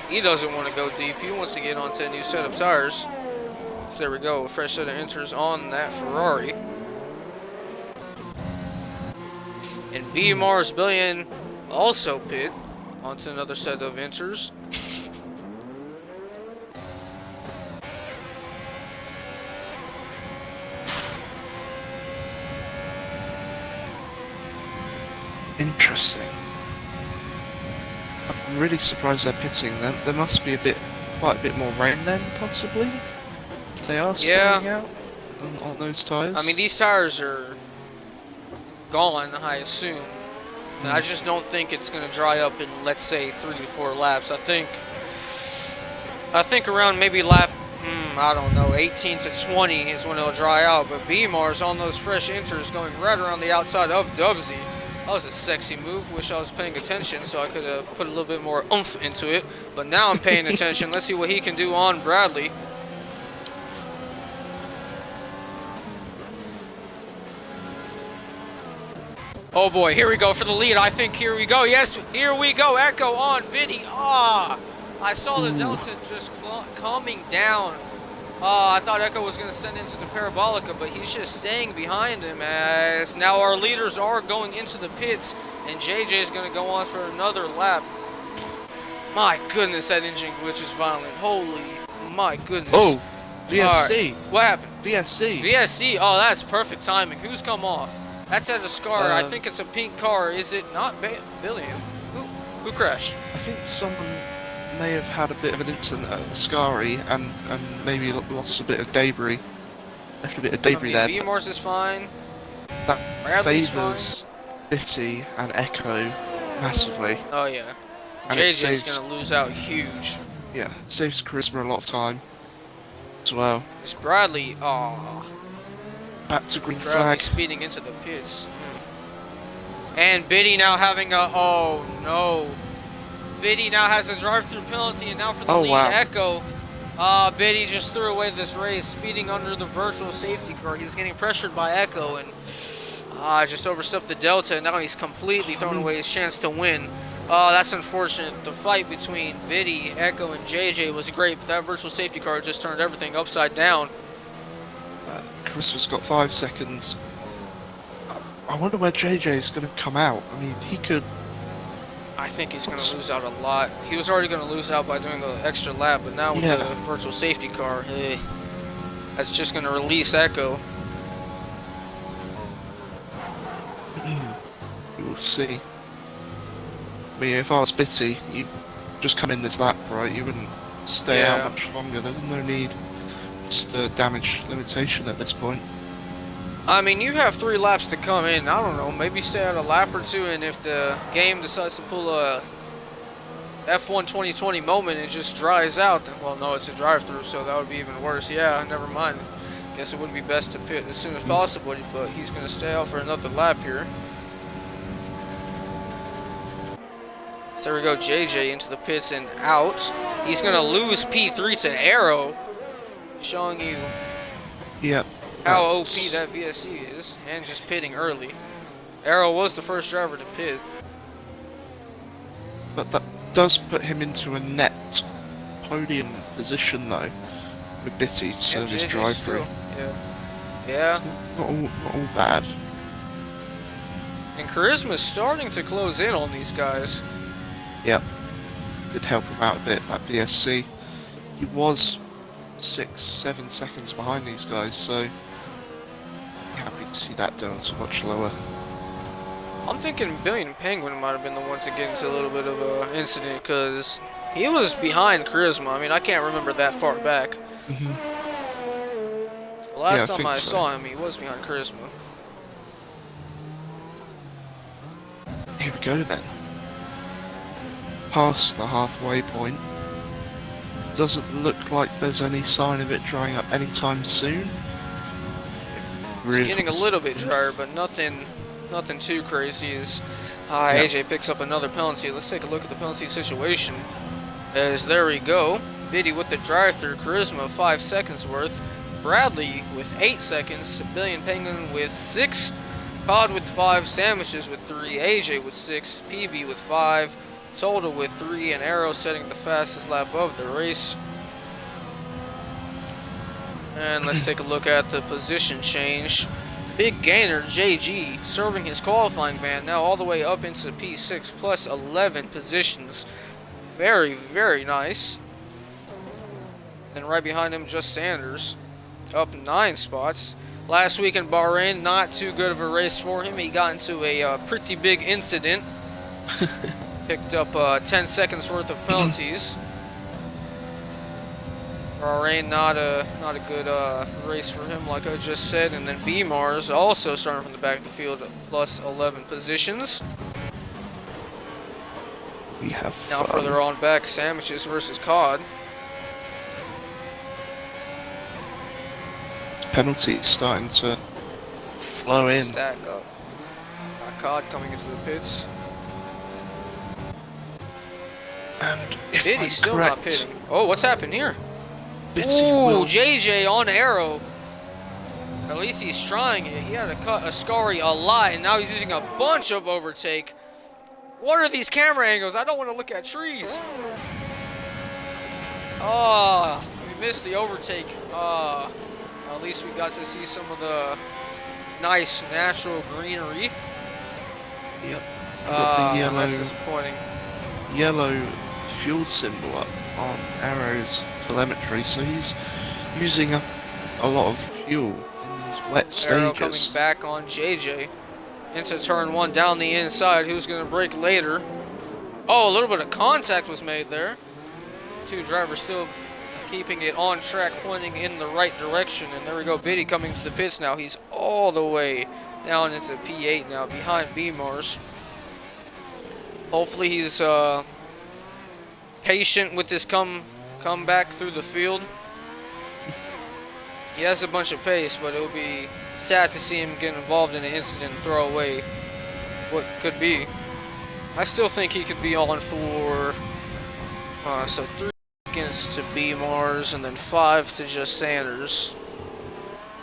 he doesn't want to go deep. He wants to get onto a new set of tires. So there we go. A fresh set of enters on that Ferrari. And Beemar's Billion also pit onto another set of enters. Interesting. I'm really surprised they're pitting them. There must be quite a bit more rain then, possibly. They are Yeah. staying out on those tyres. I mean, these tires are gone, I assume. And I just don't think it's going to dry up in, let's say, 3 to 4 laps. I think around maybe lap, I don't know, 18 to 20 is when it'll dry out. But Beamar's on those fresh inters going right around the outside of Dovesy. That was a sexy move. Wish I was paying attention so I could have put a little bit more oomph into it. But now I'm paying attention. Let's see what he can do on Bradley. Oh boy, here we go for the lead. I think here we go. Yes, here we go. Echo on Vinny. I saw the Delta just coming down. I thought Echo was going to send into the Parabolica, but he's just staying behind him as now our leaders are going into the pits, and JJ is going to go on for another lap. My goodness, that engine glitch is violent. Holy, my goodness. Oh, VSC. Right. What happened? VSC. VSC. Oh, that's perfect timing. Who's come off? That's at a Scar. I Uh, think it's a pink car. Is it not Billiam? Who crashed? I think someone may have had a bit of an incident at Ascari and maybe lost a bit of debris. Left a bit of debris there. Beamars is fine. That Bradley's favours Bitty and Echo massively. Oh yeah. And it JJ's saves, gonna lose out huge. yeah, saves Charisma a lot of time as well. It's Bradley. Oh, Back to green Bradley flag. speeding into the pits. And Biddy now having a oh no. Biddy now has a drive-through penalty, and now for the lead, wow. Echo. Biddy just threw away this race, speeding under the virtual safety car. He was getting pressured by Echo, and just overstepped the Delta, and now he's completely thrown away his chance to win. That's unfortunate. The fight between Biddy, Echo, and JJ was great, but that virtual safety car just turned everything upside down. Charisma's got 5 seconds. I wonder where JJ is going to come out. I mean, he could. I think he's going to lose out a lot. He was already going to lose out by doing the extra lap, but now with the virtual safety car, that's just going to release Echo. We'll see. I mean, if I was Bitty, you'd just come in this lap, right? You wouldn't stay Yeah. out much longer. There's no need. Just a damage limitation at this point. I mean, you have 3 laps to come in. I don't know, maybe stay out a lap or 2, and if the game decides to pull a F1 2020 moment and just dries out, then, well, no, it's a drive-through, so that would be even worse. Yeah, never mind. Guess it would be best to pit as soon as possible, but he's going to stay out for another lap here. So there we go, JJ into the pits and out. He's going to lose P3 to Arrow, showing you Yep. how OP that VSC is, and just pitting early. Arrow was the first driver to pit. But that does put him into a net podium position, though, with Bitty to serve his JJ's drive-through. still- Yeah. Not all bad. And Charisma's starting to close in on these guys. Yep. Did help him out a bit, that VSC. He was 6-7 seconds behind these guys, so happy to see that down so much lower. I'm thinking Billion Penguin might have been the one to get into a little bit of an incident, because he was behind Charisma. I mean, I can't remember that far back. The last time I saw him, he was behind Charisma. Here we go then. Past the halfway point. Doesn't look like there's any sign of it drying up anytime soon. It's getting a little bit drier, but nothing too crazy. As AJ picks up another penalty. Let's take a look at the penalty situation. As there we go. Biddy with the drive-through. Charisma 5 seconds worth. Bradley with 8 seconds. Billion Penguin with 6. Cod with 5. Sandwiches with 3. AJ with 6. PB with 5. Total with 3, and Arrow setting the fastest lap of the race. And let's take a look at the position change. Big gainer JG serving his qualifying van now all the way up into P6 plus 11 positions. Very, very nice. And right behind him, just Sanders up 9 spots. Last week in Bahrain, not too good of a race for him. He got into a pretty big incident. Picked up 10 seconds worth of penalties. Bahrain, not a good race for him, like I just said. And then B Mars also starting from the back of the field, plus 11 positions. We have Now fun. further on back, Sandwiches versus Cod. Penalty starting to flow in. Stack up. Cod coming into the pits. And if Biddy's I'm still correct, not pitting. Oh, what's happened here? Bitty Ooh, will JJ on arrow. At least he's trying it. He had to cut Ascari a lot, and now he's using a bunch of overtake. What are these camera angles? I don't want to look at trees. Oh, we missed the overtake. At least we got to see some of the nice natural greenery. Yep. Got the That's disappointing. yellow fuel symbol up on Arrow's telemetry, so he's using up a lot of fuel in these wet Arrow coming stages. back on JJ. Into turn 1 down the inside. Who's going to brake later? Oh, a little bit of contact was made there. Two drivers still keeping it on track, pointing in the right direction. And there we go, Biddy coming to the pits now. He's all the way down into P8 now, behind B Mars. Hopefully he's patient with this comeback through the field. He has a bunch of pace, but it would be sad to see him get involved in an incident and throw away what could be. I still think he could be on for so 3 seconds to B Mars and then 5 to just Sanders.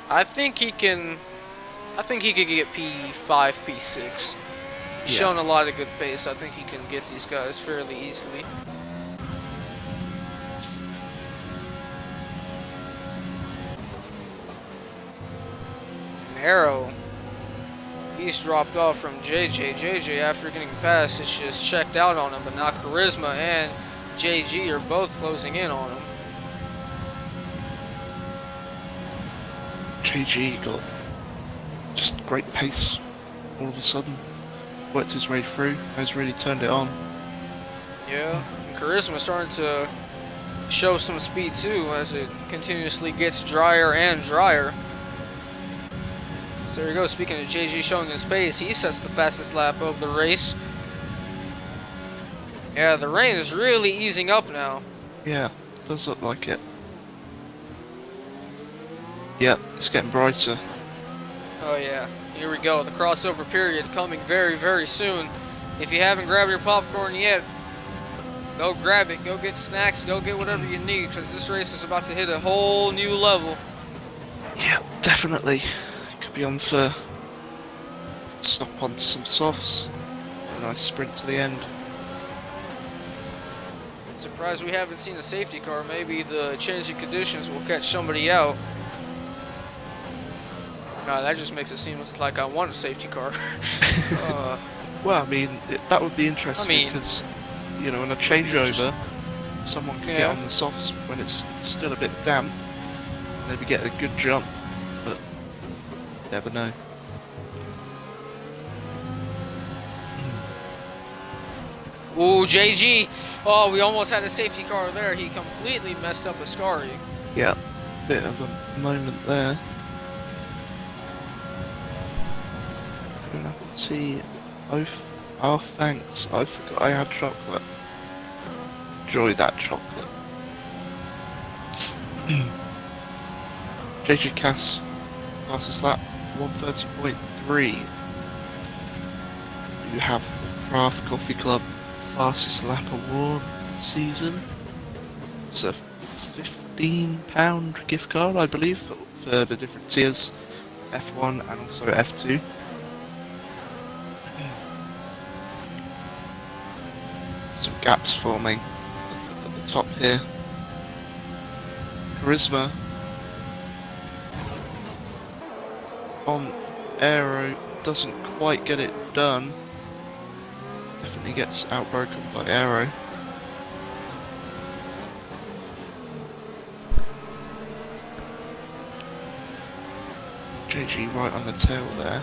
I think he could get P5, P6. He's shown a lot of good pace. I think he can get these guys fairly easily. Arrow, he's dropped off from JJ. JJ, after getting past, is just checked out on him, but now Charisma and JG are both closing in on him. JG got just great pace all of a sudden. Worked his way through, has really turned it on. Yeah, and Charisma starting to show some speed too as it continuously gets drier and drier. So there you go, speaking of JG showing his pace, he sets the fastest lap of the race. Yeah, the rain is really easing up now. Yeah, does look like it. Yep, it's getting brighter. Oh yeah, here we go, the crossover period coming very, very soon. If you haven't grabbed your popcorn yet, go grab it, go get snacks, go get whatever you need, because this race is about to hit a whole new level. Yeah, definitely. Could be on for stop onto some softs. A nice sprint to the end. Surprised we haven't seen a safety car. Maybe the changing conditions will catch somebody out. That just makes it seem like I want a safety car. Well, I mean, that would be interesting I mean, because, you know, in a changeover, someone can get Yeah. on the softs when it's still a bit damp, maybe get a good jump, but you never know. Ooh, JG. Oh, we almost had a safety car there. He completely messed up Ascari. Yeah, bit of a moment there. And I can see, oh thanks, I forgot I had chocolate. Enjoy that chocolate. JJ Cass passes that 130.3. You have the Craft Coffee Club fastest lap award season. It's a £15 gift card, I believe, for the different tiers, F1 and also F2. Some gaps forming at the top here. Charisma on Aero doesn't quite get it done. Definitely gets outbroken by Aero. JG right on the tail there.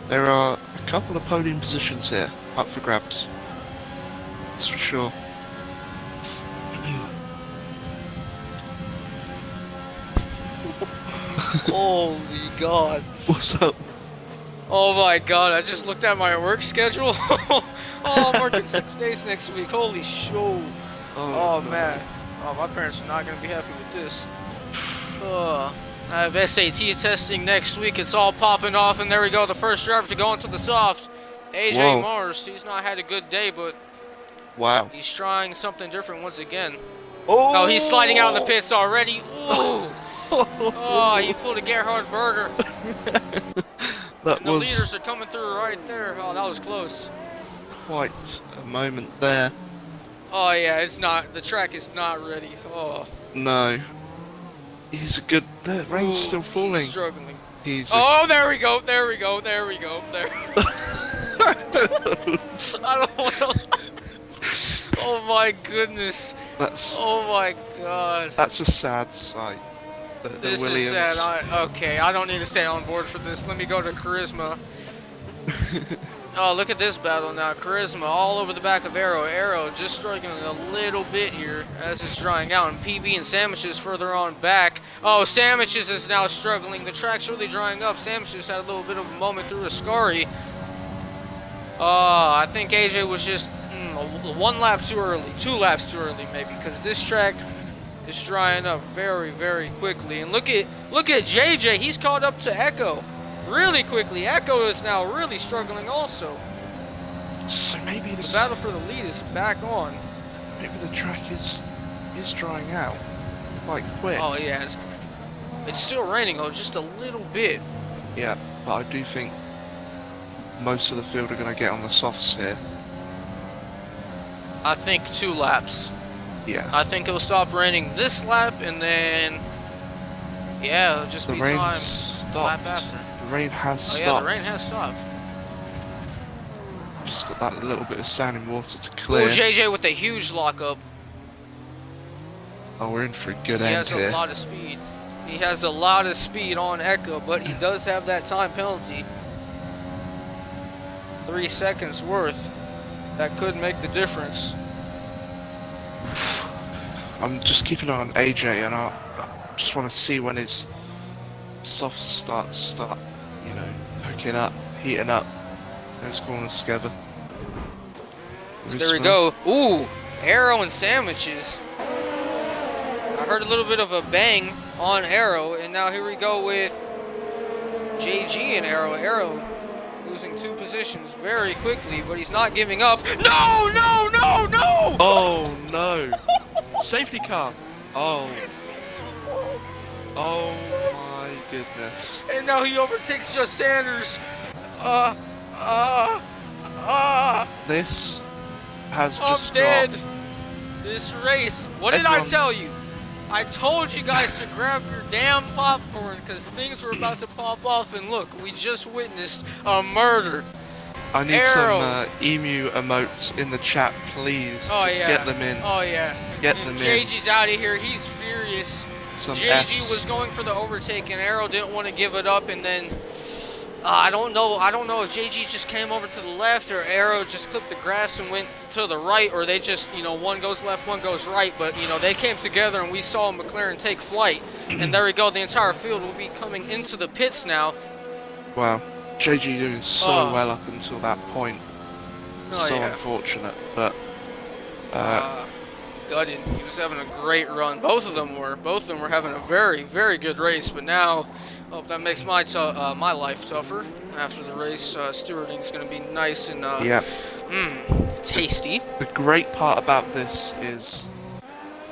There are a couple of podium positions here up for grabs. That's for sure. Holy God. What's up? Oh my God, I just looked at my work schedule. Oh, I'm working 6 days next week. Holy show. Oh no. man. Oh, my parents are not going to be happy with this. I have SAT testing next week. It's all popping off, and there we go. The first driver to go into the soft. AJ Whoa. Mars. He's not had a good day, but Wow. he's trying something different once again. Oh, he's sliding out of the pits already. Ooh. Oh, he pulled a Gerhard Berger. That And the was leaders are coming through right there. Oh, that was close. quite a moment there. Oh yeah, it's not. The track is not ready. Oh. No. He's a good. The rain's Ooh, still falling. He's struggling. He's. Oh, there we go. There we go. There we go. There. I don't want to. Oh my goodness. That's Oh my God. that's a sad sight. The This Williams. is sad. Okay, I don't need to stay on board for this. Let me go to Charisma. Oh, look at this battle now. Charisma all over the back of Arrow. Arrow just struggling a little bit here as it's drying out. And PB and Sandwiches further on back. Oh, Sandwiches is now struggling. The track's really drying up. Sandwiches had a little bit of a moment through Ascari. I think AJ was just 1 lap too early. 2 laps too early maybe. Because this track is drying up very, very quickly. And look at JJ. He's caught up to Echo really quickly. Echo is now really struggling also. So maybe The battle for the lead is back on. maybe the track is drying out quite quick. Oh yeah, it's still raining though, just a little bit. Yeah, but I do think most of the field are going to get on the softs here. I think 2 laps. Yeah. I think it'll stop raining this lap and then yeah, it'll just The be rain time lap stopped. after. The rain has Oh stopped. yeah, the rain has stopped. Just got that little bit of standing water to Oh, clear. JJ with a huge lockup. Oh, we're in for a good He end has here. a lot of speed. He has a lot of speed on Echo, but he does have that time penalty. 3 seconds worth. That could make the difference. I'm just keeping an eye on AJ, and I just want to see when his softs start, you know, hooking up, heating up. Those corners together. There we go. Ooh, Arrow and Sandwiches. I heard a little bit of a bang on Arrow, and now here we go with JG and Arrow. Arrow losing 2 positions very quickly, but he's not giving up. No, no, no, no! Oh no! Safety car! Oh. Oh my goodness. And now he overtakes Just Sanders. This has I'm just dead. got... This race. What did I Everyone- tell you? I told you guys to grab your damn popcorn because things were about to pop off, and look, we just witnessed a murder. I need Arrow. some emu emotes in the chat, please. Oh Just yeah. get them in. Oh yeah. Get And them in. JG's out of here. He's furious. Some JG Fs. was going for the overtake, and Arrow didn't want to give it up, and then I don't know if JG just came over to the left or Arrow just clipped the grass and went to the right, or they just, one goes left, one goes right, but they came together and we saw McLaren take flight. And there we go, the entire field will be coming into the pits now. Wow. JG doing so Oh. well up until that point. Oh, So yeah. unfortunate, but Gutted. He was having a great run. Both of them were having a very, very good race, but now that makes my life tougher. After the race, stewarding's going to be nice and yeah. Tasty. The great part about this is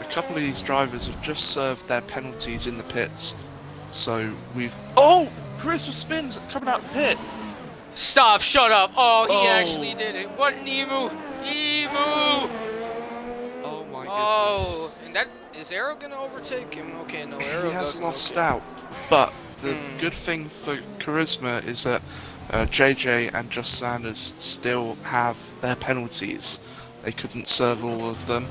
a couple of these drivers have just served their penalties in the pits. So we've... Oh! Charisma spins coming out the pit! Stop, shut up. Oh, he Oh. actually did it. What an emu. Emu! Oh my goodness. Oh, and that, is Arrow going to overtake him? Okay, no, Arrow He has doesn't. lost Okay. out. But the Hmm. good thing for Charisma is that JJ and Just Sanders still have their penalties. They couldn't serve all of them.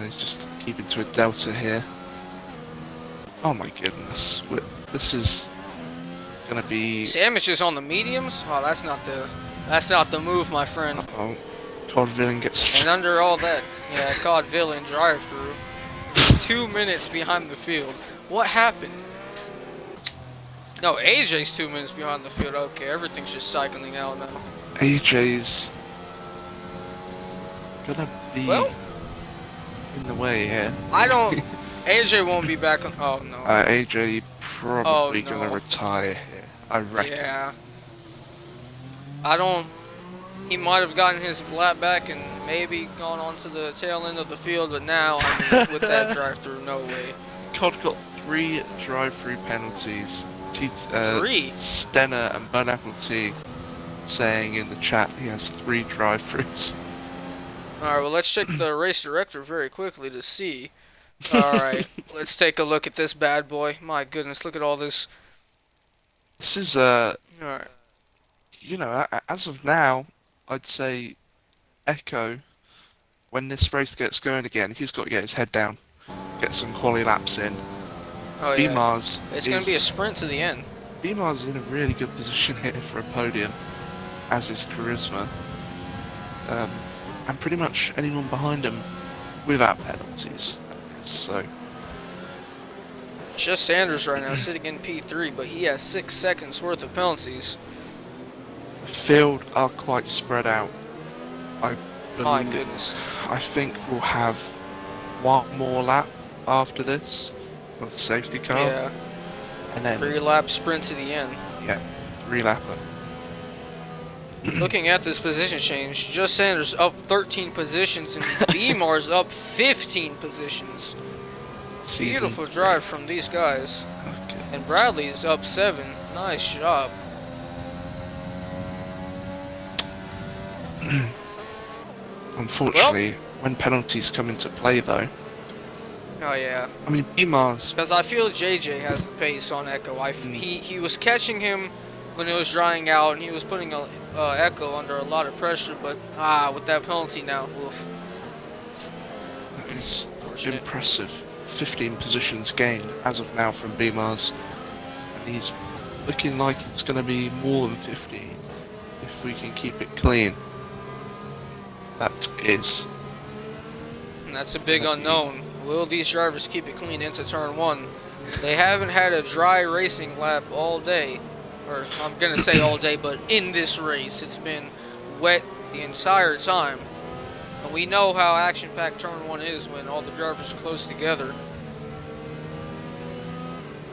He's just keeping to a delta here. Oh my goodness. This is gonna be... Sandwiches on the mediums? Oh, that's not the move, my friend. Oh, Cod Villain gets... And under all that, yeah, COD Villain drive-through. He's 2 minutes behind the field. What happened? No, AJ's 2 minutes behind the field. Okay, everything's just cycling out now. AJ's gonna be Well, in the way here. I don't. AJ won't be back on. Oh no. AJ probably Oh, gonna no. retire here. I reckon. Yeah. I don't. He might have gotten his lap back and maybe gone onto the tail end of the field, but now, I mean, with that drive-through, no way. COD got 3 drive-through penalties. 3? Stenner and Pineapple T saying in the chat he has 3 drive-throughs. Alright, well, let's check the race director very quickly to see. Alright, let's take a look at this bad boy. My goodness, look at all this. This is Alright. you know, as of now, I'd say Echo, when this race gets going again, he's got to get his head down, get some quality laps in. Oh, yeah. BMars It's going to be a sprint to the end. BMars is in a really good position here for a podium, as is Charisma. And pretty much anyone behind him without penalties. So, Just Sanders right now sitting in P3, but he has 6 seconds worth of penalties. the field are quite spread out. I My believe, goodness. I think we'll have one more lap after this with the safety car, Yeah. and then 3-lap sprint to the end. 3-lapper. Looking at this position change, Just Sanders up 13 positions and BMars up 15 positions. Season Beautiful 3. drive from these guys. Okay. And Bradley is up 7. Nice job. Unfortunately, when penalties come into play though, Oh yeah. I mean BMars, Because I feel JJ has the pace on Echo. He was catching him when it was drying out, and he was putting Echo under a lot of pressure. But with that penalty now, oof. is Unfortunate. impressive. 15 positions gained as of now from BMars, and he's looking like it's going to be more than 15 if we can keep it clean. That is. And that's a big unknown. Will these drivers keep it clean into turn 1? They haven't had a dry racing lap all day. Or I'm gonna say all day, but in this race, it's been wet the entire time. And we know how action-packed turn 1 is when all the drivers are close together.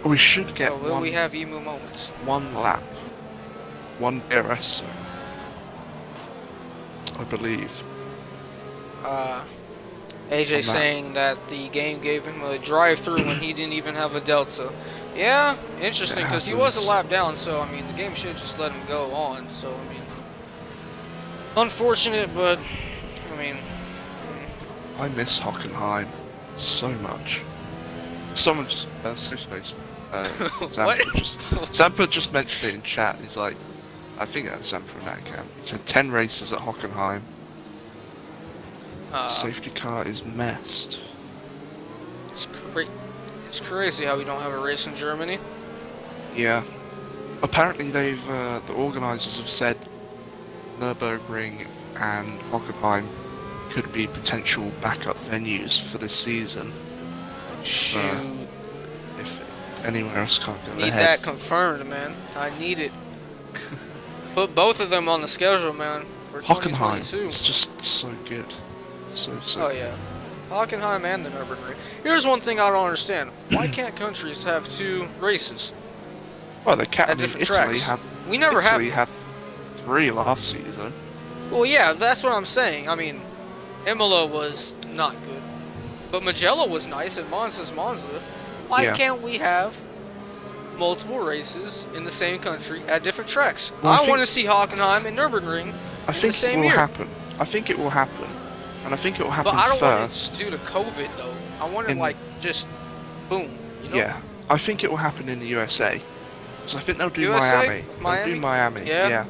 We should get So will one, we have emu moments? one lap, one DRS, I believe. AJ that. saying that the game gave him a drive-through when he didn't even have a delta. Yeah, interesting, because he was a lap down, so I mean the game should just let him go on. So I mean, unfortunate, but I mean, I miss Hockenheim so much. Someone just Zampa just mentioned it in chat. He's like, I think that's Zampa in that account. He said 10 races at Hockenheim. Safety car is messed. It's crazy how we don't have a race in Germany. Yeah. Apparently they've the organisers have said Nürburgring and Hockenheim could be potential backup venues for this season. Shoot. If anywhere else can't go Need ahead. that confirmed, man. I need it. Put both of them on the schedule, man, for Hockenheim 2022. is just so good. So Oh yeah. Hockenheim and the Nürburgring. Here's one thing I don't understand. Why can't countries have 2 races Well, they can't. at I mean, different Italy tracks? had We never have. Italy had 3 last season. Well, yeah, that's what I'm saying. I mean, Imola was not good, but Mugello was nice, and Monza's Monza. Why Yeah. can't we have multiple races in the same country at different tracks? Well, I I think- want to see Hockenheim and Nürburgring I in think the it same will year. happen. I think it will happen, and I think it will happen But I don't want first. it due to COVID though. I want it In- like just boom. You know? Yeah, I think it will happen in the USA. So I think they'll do USA? Miami. They'll Miami? do Miami. Yeah. Yeah.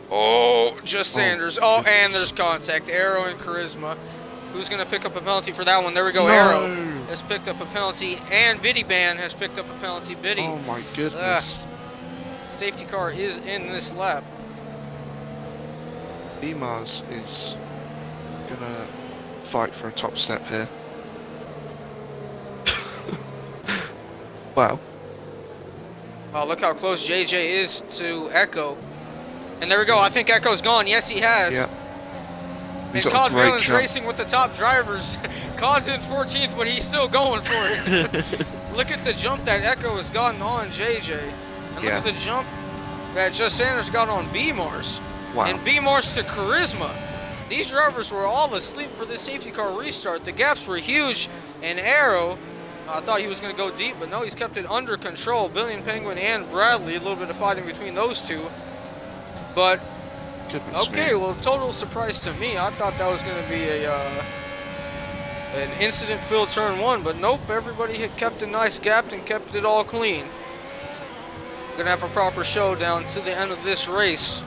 Oh, just Oh, Sanders. Oh, and goodness. there's contact. Arrow and Charisma. Who's gonna pick up a penalty for that one? There we go. No. Arrow has picked up a penalty, and Biddy Ban has picked up a penalty. Biddy. Oh my goodness. Safety car is in this lap. Imaz is gonna fight for a top step here. Well, Oh, look how close JJ is to Echo. And there we go. I think Echo's gone. Yes, he has. Yeah. And He's got a Cod great Villain's jump. racing with the top drivers. Cod's in 14th, but he's still going for it. Look at the jump that Echo has gotten on JJ. And look Yeah. at the jump that Just Sanders got on B-Mars. Wow. And B-Mars to Charisma. These drivers were all asleep for this safety car restart. The gaps were huge. And Arrow, I thought he was going to go deep, but no, he's kept it under control. Billion Penguin and Bradley, a little bit of fighting between those two. But, Goodness okay, me. well, total surprise to me. I thought that was going to be an incident-filled turn one, but nope, everybody had kept a nice gap and kept it all clean. Gonna have a proper showdown to the end of this race.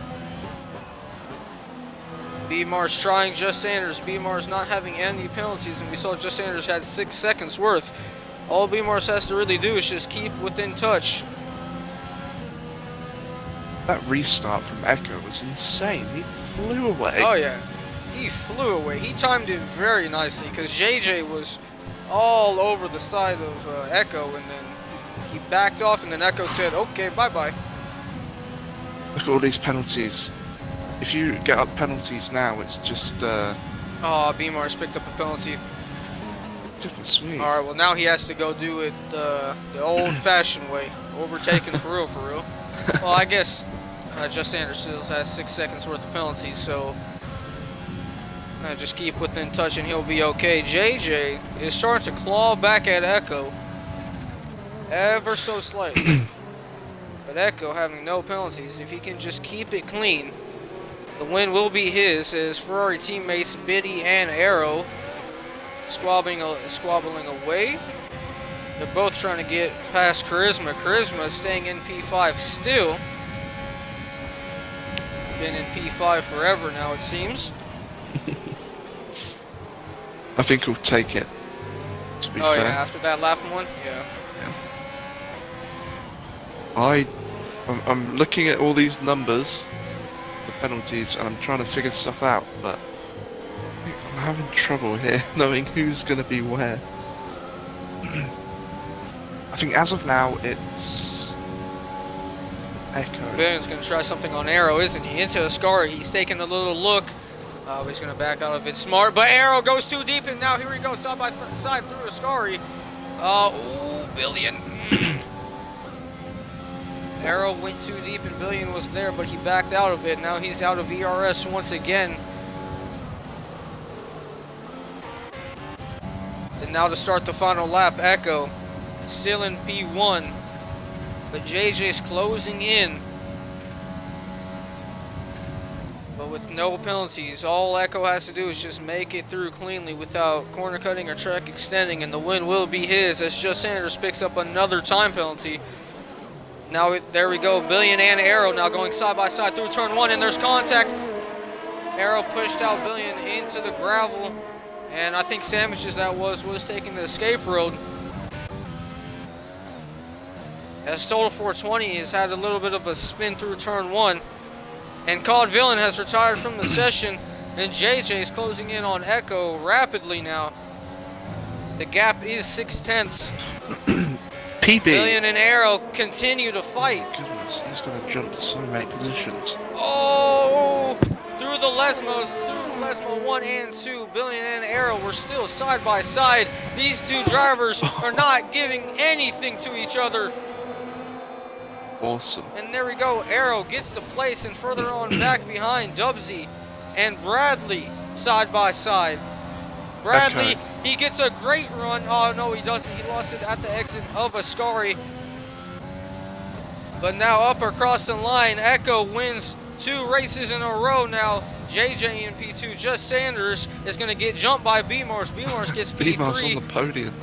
B-Mars trying Just Sanders. B-Mars not having any penalties, and we saw Just Sanders had 6 seconds worth. All B-Mars has to really do is just keep within touch. That restart from Echo was insane. He flew away. Oh yeah, he flew away. He timed it very nicely because JJ was all over the side of Echo, and then he backed off, and then Echo said, okay, bye-bye. Look at all these penalties. If you get up penalties now, it's just, Oh, B-Mars picked up a penalty. goodness me. Alright, well now he has to go do it the old-fashioned way. Overtaken for real, for real. Well, I guess Just Sanders still has 6 seconds worth of penalties, so just keep within touch and he'll be okay. JJ is starting to claw back at Echo, ever so slightly. But Echo having no penalties. If he can just keep it clean, the win will be his, as Ferrari teammates Biddy and Arrow squabbling away. They're both trying to get past Charisma. Charisma is staying in P5 still. Been in P5 forever now, it seems. I think he'll take it, to be Oh fair. yeah, after that lap one? Yeah. I'm looking at all these numbers, the penalties, and I'm trying to figure stuff out, but I'm having trouble here knowing who's going to be where. I think as of now it's Echo. Billion's gonna try something on Arrow, isn't he? Into Ascari, he's taking a little look. He's gonna back out of it smart, but Arrow goes too deep, and now here he goes side by side through Ascari. Ooh, Billion. Arrow went too deep and Billion was there, but he backed out of it. Now he's out of ERS once again. And now to start the final lap, Echo still in P1, but JJ's closing in. But with no penalties, all Echo has to do is just make it through cleanly without corner cutting or track extending, and the win will be his as Just Sanders picks up another time penalty. Now there we go, Billion and Arrow now going side by side through turn one, and there's contact. Arrow pushed out Billion into the gravel, and I think Sandwiches that was taking the escape road. As Total 420 has had a little bit of a spin through turn one, and Cod Villain has retired from the session, and JJ is closing in on Echo rapidly now. The gap is 6/10. PB. Billion and Arrow continue to fight. Goodness, he's going to jump so many positions. Oh, through the Lesmos, through Lesmo 1 and 2, Billion and Arrow were still side by side. These two drivers are not giving anything to each other. Awesome. And there we go, Arrow gets the place, and further on back behind Dubsy and Bradley side by side. Bradley, he gets a great run. Oh no, he doesn't. He lost it at the exit of Ascari. But now up across the line, Echo wins 2 races in a row now. JJ in P2, Just Sanders is going to get jumped by B-Mars. B-Mars gets B-Mars on P3. the podium.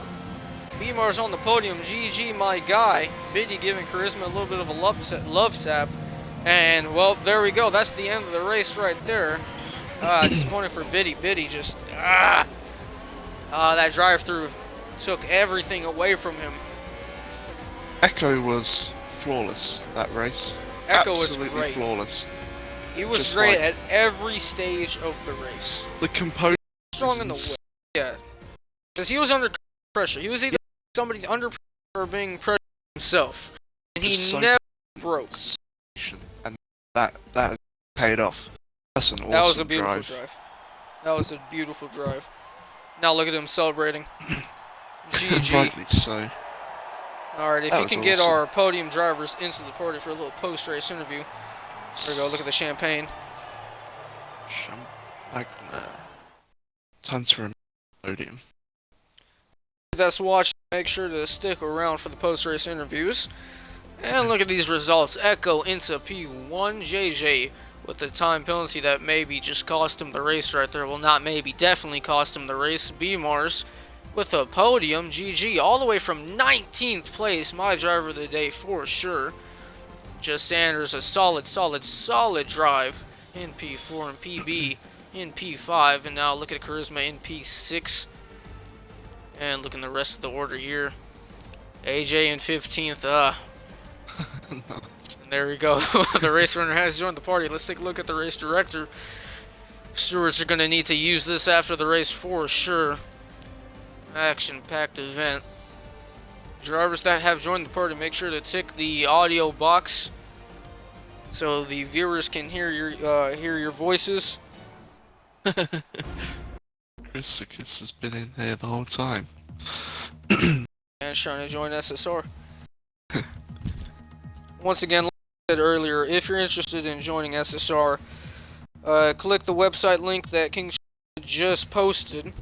B-Mars on the podium. GG, my guy. Biddy giving Charisma a little bit of a love sap. And, well, there we go. That's the end of the race right there. Disappointing for Biddy. Biddy just... that drive-through took everything away from him. Echo was flawless that race. Echo was Absolutely great. flawless. He was Just great like- at every stage of the race. The composure. Strong in the is way. Yeah. Because he was under pressure. He was either somebody under pressure or being pressured himself. And he Just so never broke. And that has paid off. That's an awesome That was a beautiful drive. That was a beautiful drive. Now look at him celebrating. GG. Rightly so. Alright, if That you was can get awesome. our podium drivers into the party for a little post-race interview. There we go, look at the champagne. Champagne. Time to remember the podium. That's watching, make sure to stick around for the post-race interviews. And look at these results. Echo into P1, JJ with the time penalty that maybe just cost him the race right there. Well, not maybe, definitely cost him the race. B-Mars with a podium, GG, all the way from 19th place. My driver of the day for sure. Just Sanders, a solid drive in P4 and PB in P5. And now look at Charisma in P6. And look in the rest of the order here. AJ in 15th. And there we go. The race runner has joined the party. Let's take a look at the race director. Stewards are going to need to use this after the race for sure. Action-packed event. Drivers that have joined the party, make sure to tick the audio box so the viewers can hear your voices. Chrisicus has been in here the whole time. And trying to join SSR. Once again, like I said earlier, if you're interested in joining SSR, click the website link that King just posted,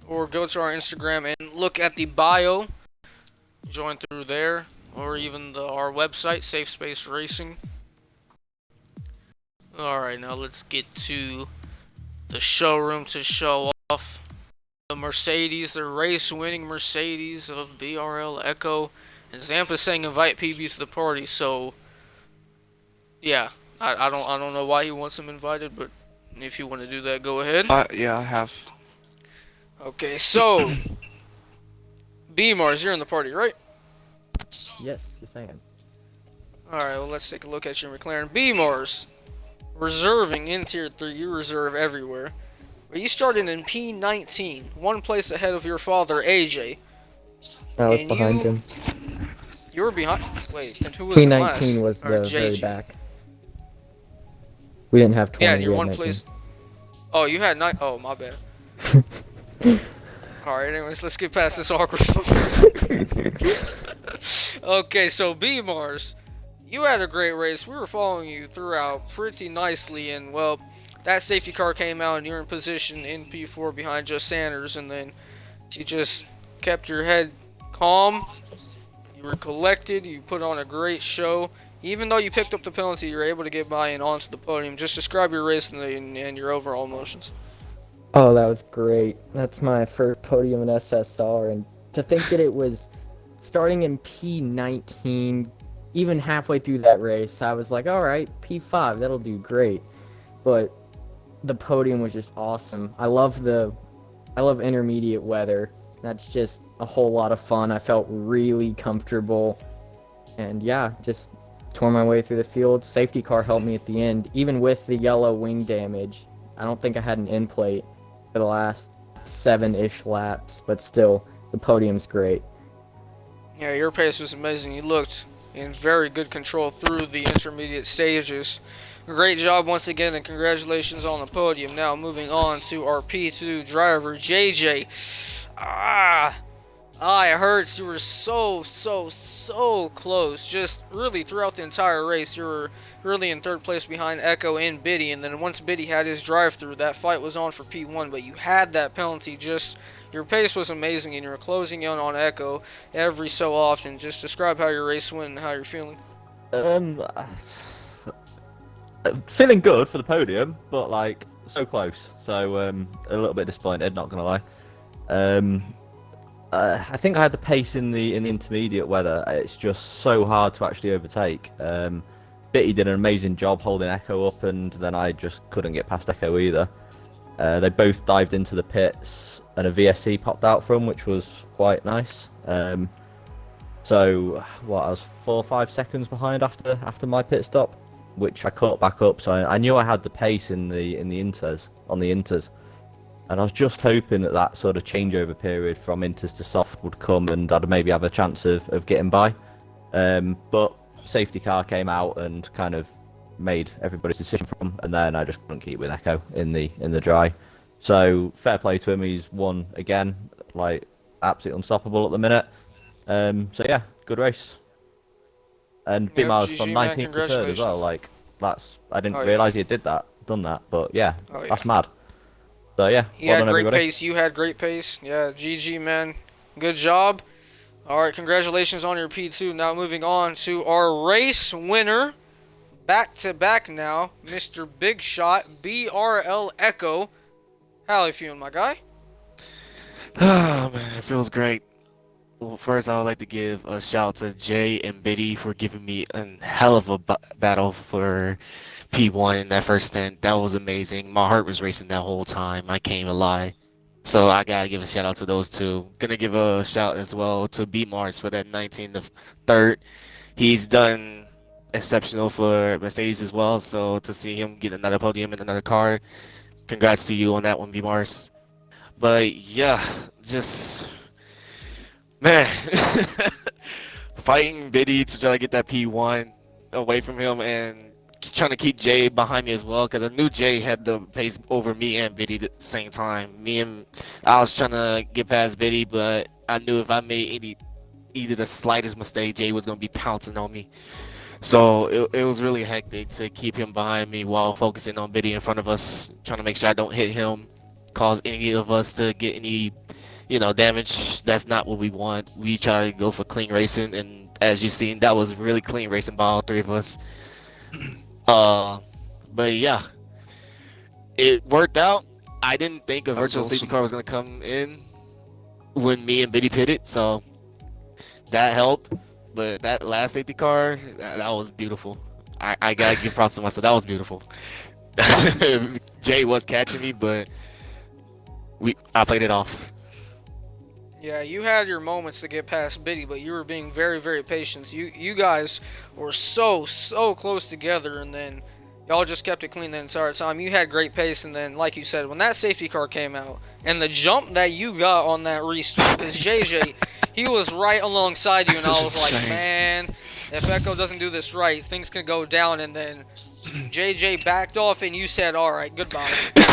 or go to our Instagram and look at the bio. Join through there, or even our website, Safe Space Racing. Alright, now let's get to the showroom to show off the Mercedes, the race-winning Mercedes of BRL Echo. And Zampa's saying invite PBs to the party, so yeah, I don't know why he wants them invited, but if you want to do that, go ahead. Yeah, I have. Okay, so B-Mars, you're in the party, right? Yes, I am. Alright, well, let's take a look at your McLaren. B-Mars, reserving in Tier 3, you reserve everywhere. But you started in P19, one place ahead of your father, AJ. I was And behind you- him. You were behind. Wait, and who was in last? P19 was Or the very JJ? back. We didn't have 20. Yeah, we you're had one 19. place. Oh, you had 9. Oh, my bad. Alright, anyways, let's get past this awkward. Okay, so B-Mars, you had a great race. We were following you throughout pretty nicely, and well, that safety car came out and you're in position in P4 behind Just Sanders, and then you just kept your head calm. You were collected, you put on a great show. Even though you picked up the penalty, you were able to get by and onto the podium. Just describe your race and your overall emotions. Oh, that was great. That's my first podium in SSR, and to think that it was starting in P19, even halfway through that race, I was like, all right, P5, that'll do great. But the podium was just awesome. I love intermediate weather. That's just a whole lot of fun. I felt really comfortable, and yeah, just tore my way through the field. Safety car helped me at the end, even with the yellow wing damage. I don't think I had an end plate for the last 7-ish laps, but still, the podium's great. Yeah, your pace was amazing. You looked in very good control through the intermediate stages. Great job once again, and congratulations on the podium. Now moving on to our P2 driver, JJ. It hurts. You were so close. Just really throughout the entire race, you were really in third place behind Echo and Biddy. And then once Biddy had his drive-through, that fight was on for P1. But you had that penalty. Just your pace was amazing, and you were closing in on Echo every so often. Just describe how your race went and how you're feeling. Feeling good for the podium, but like so close. So a little bit disappointed, not gonna lie. I think I had the pace in the intermediate weather. It's just so hard to actually overtake. Bitty did an amazing job holding Echo up, and then I just couldn't get past Echo either. They both dived into the pits, and a VSC popped out from, which was quite nice. So what, I was 4 or 5 seconds behind after my pit stop, which I caught back up. So I knew I had the pace in the inters, and I was just hoping that sort of changeover period from inters to soft would come, and I'd maybe have a chance of getting by. But safety car came out and kind of made everybody's decision from, and then I just couldn't keep with Echo in the dry. So fair play to him. He's won again, like absolutely unstoppable at the minute. So yeah, good race. And Yep, Bimars GG, from man, 19th to 3rd as well. congratulations. Like I didn't Oh, yeah. realise he did done that, but yeah, Oh, yeah. that's mad. So yeah, He well had done great everybody. pace. You had great pace. Yeah, GG, man. Good job. All right, congratulations on your P2. Now moving on to our race winner. Back to back now, Mr. Big Shot, BRL Echo. How are you feeling, my guy? Oh man, it feels great. Well, first I would like to give a shout out to Jay and Biddy for giving me a hell of a battle for P1 in that first stint. That was amazing. My heart was racing that whole time. I can't even lie. So I gotta give a shout out to those two. Gonna give a shout as well to B Mars for that 19th to 3rd. He's done exceptional for Mercedes as well. So to see him get another podium in another car, congrats to you on that one, B Mars. But yeah, just man, fighting Biddy to try to get that P1 away from him and trying to keep Jay behind me as well, because I knew Jay had the pace over me and Biddy at the same time. I was trying to get past Biddy, but I knew if I made either the slightest mistake, Jay was going to be pouncing on me. So it was really hectic to keep him behind me while focusing on Biddy in front of us, trying to make sure I don't hit him, cause any of us to get any, damage. That's not what we want. We try to go for clean racing, and as you've seen, that was really clean racing by all three of us. But yeah, it worked out. I didn't think a That was virtual safety awesome. car was gonna come in when me and Biddy pitted, so that helped. But that last safety car, that was beautiful. I gotta give props to myself. That was beautiful. Jay was catching me, but I played it off. Yeah, you had your moments to get past Biddy, but you were being very, very patient. You guys were so close together, and then y'all just kept it clean the entire time. You had great pace, and then, like you said, when that safety car came out, and the jump that you got on that restart, because JJ, he was right alongside you, and I It was was like, insane. man, if Echo doesn't do this right, things can go down, and then JJ backed off, and you said, all right, goodbye.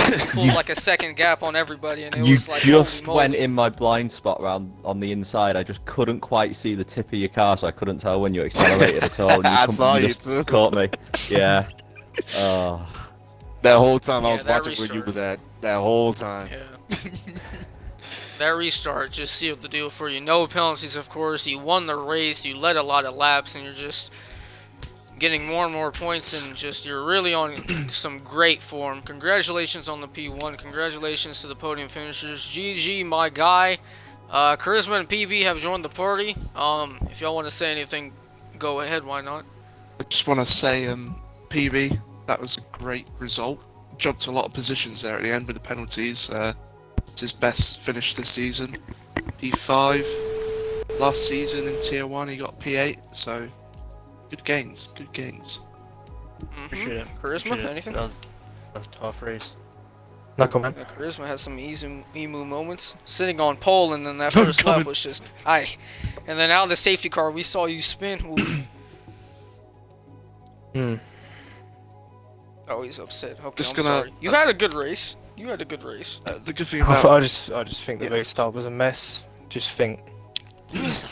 You pulled like a second gap on everybody, and it You was like, just holy went moly. in my blind spot round on the inside. I just couldn't quite see the tip of your car, so I couldn't tell when you accelerated at all. And I saw you just too. caught me. Yeah. Oh. That whole time I Yeah, was that watching where you restart. was at. That whole time. Yeah. That restart just sealed the deal for you. No penalties, of course. You won the race. You led a lot of laps, and you're just getting more and more points, and just you're really on some great form. Congratulations on the P1. Congratulations to the podium finishers. GG, my guy. Charisma and PB have joined the party. If y'all want to say anything, go ahead. Why not? I just want to say, PB, that was a great result. Jumped a lot of positions there at the end with the penalties. It's his best finish this season. P5. Last season in Tier 1 he got P8, so good gains, good gains. Appreciate it. Charisma, Appreciate it. anything? That was a tough race. No comment. Yeah, Charisma had some emu moments. Sitting on pole, and then that No first lap comment. was just, aye. And then out of the safety car, we saw you spin. Ooh. Oh, he's upset. Okay, Just I'm gonna- sorry. You had a good race. You had a good race. The good thing I about just think the Yeah. restart was a mess. Just think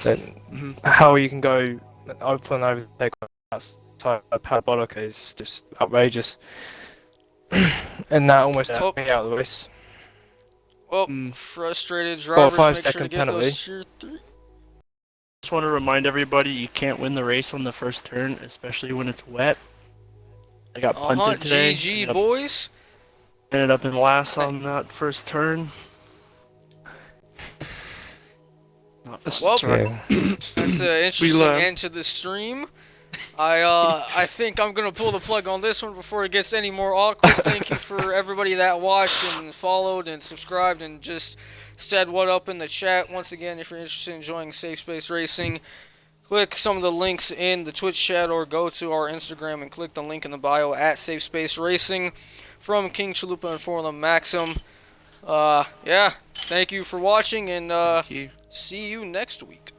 that Mhm. how you can go open overtake outside a parabolic is just outrageous, and that almost Yeah. took me out of the race. Well, Mm. frustrated Well, drivers 5 make sure to second get penalty. those tier 3. Just want to remind everybody you can't win the race on the first turn, especially when it's wet. I got punted today. GG, boys. Ended up in last on that first turn. Not That's Well, right. That's an interesting learn. end to the stream. I think I'm gonna pull the plug on this one before it gets any more awkward. Thank you for everybody that watched and followed and subscribed and just said what up in the chat. Once again, if you're interested in joining Safe Space Racing, click some of the links in the Twitch chat or go to our Instagram and click the link in the bio at Safe Space Racing. From King Chalupa and Formula Maxim. Yeah, thank you for watching, and Thank you. see you next week.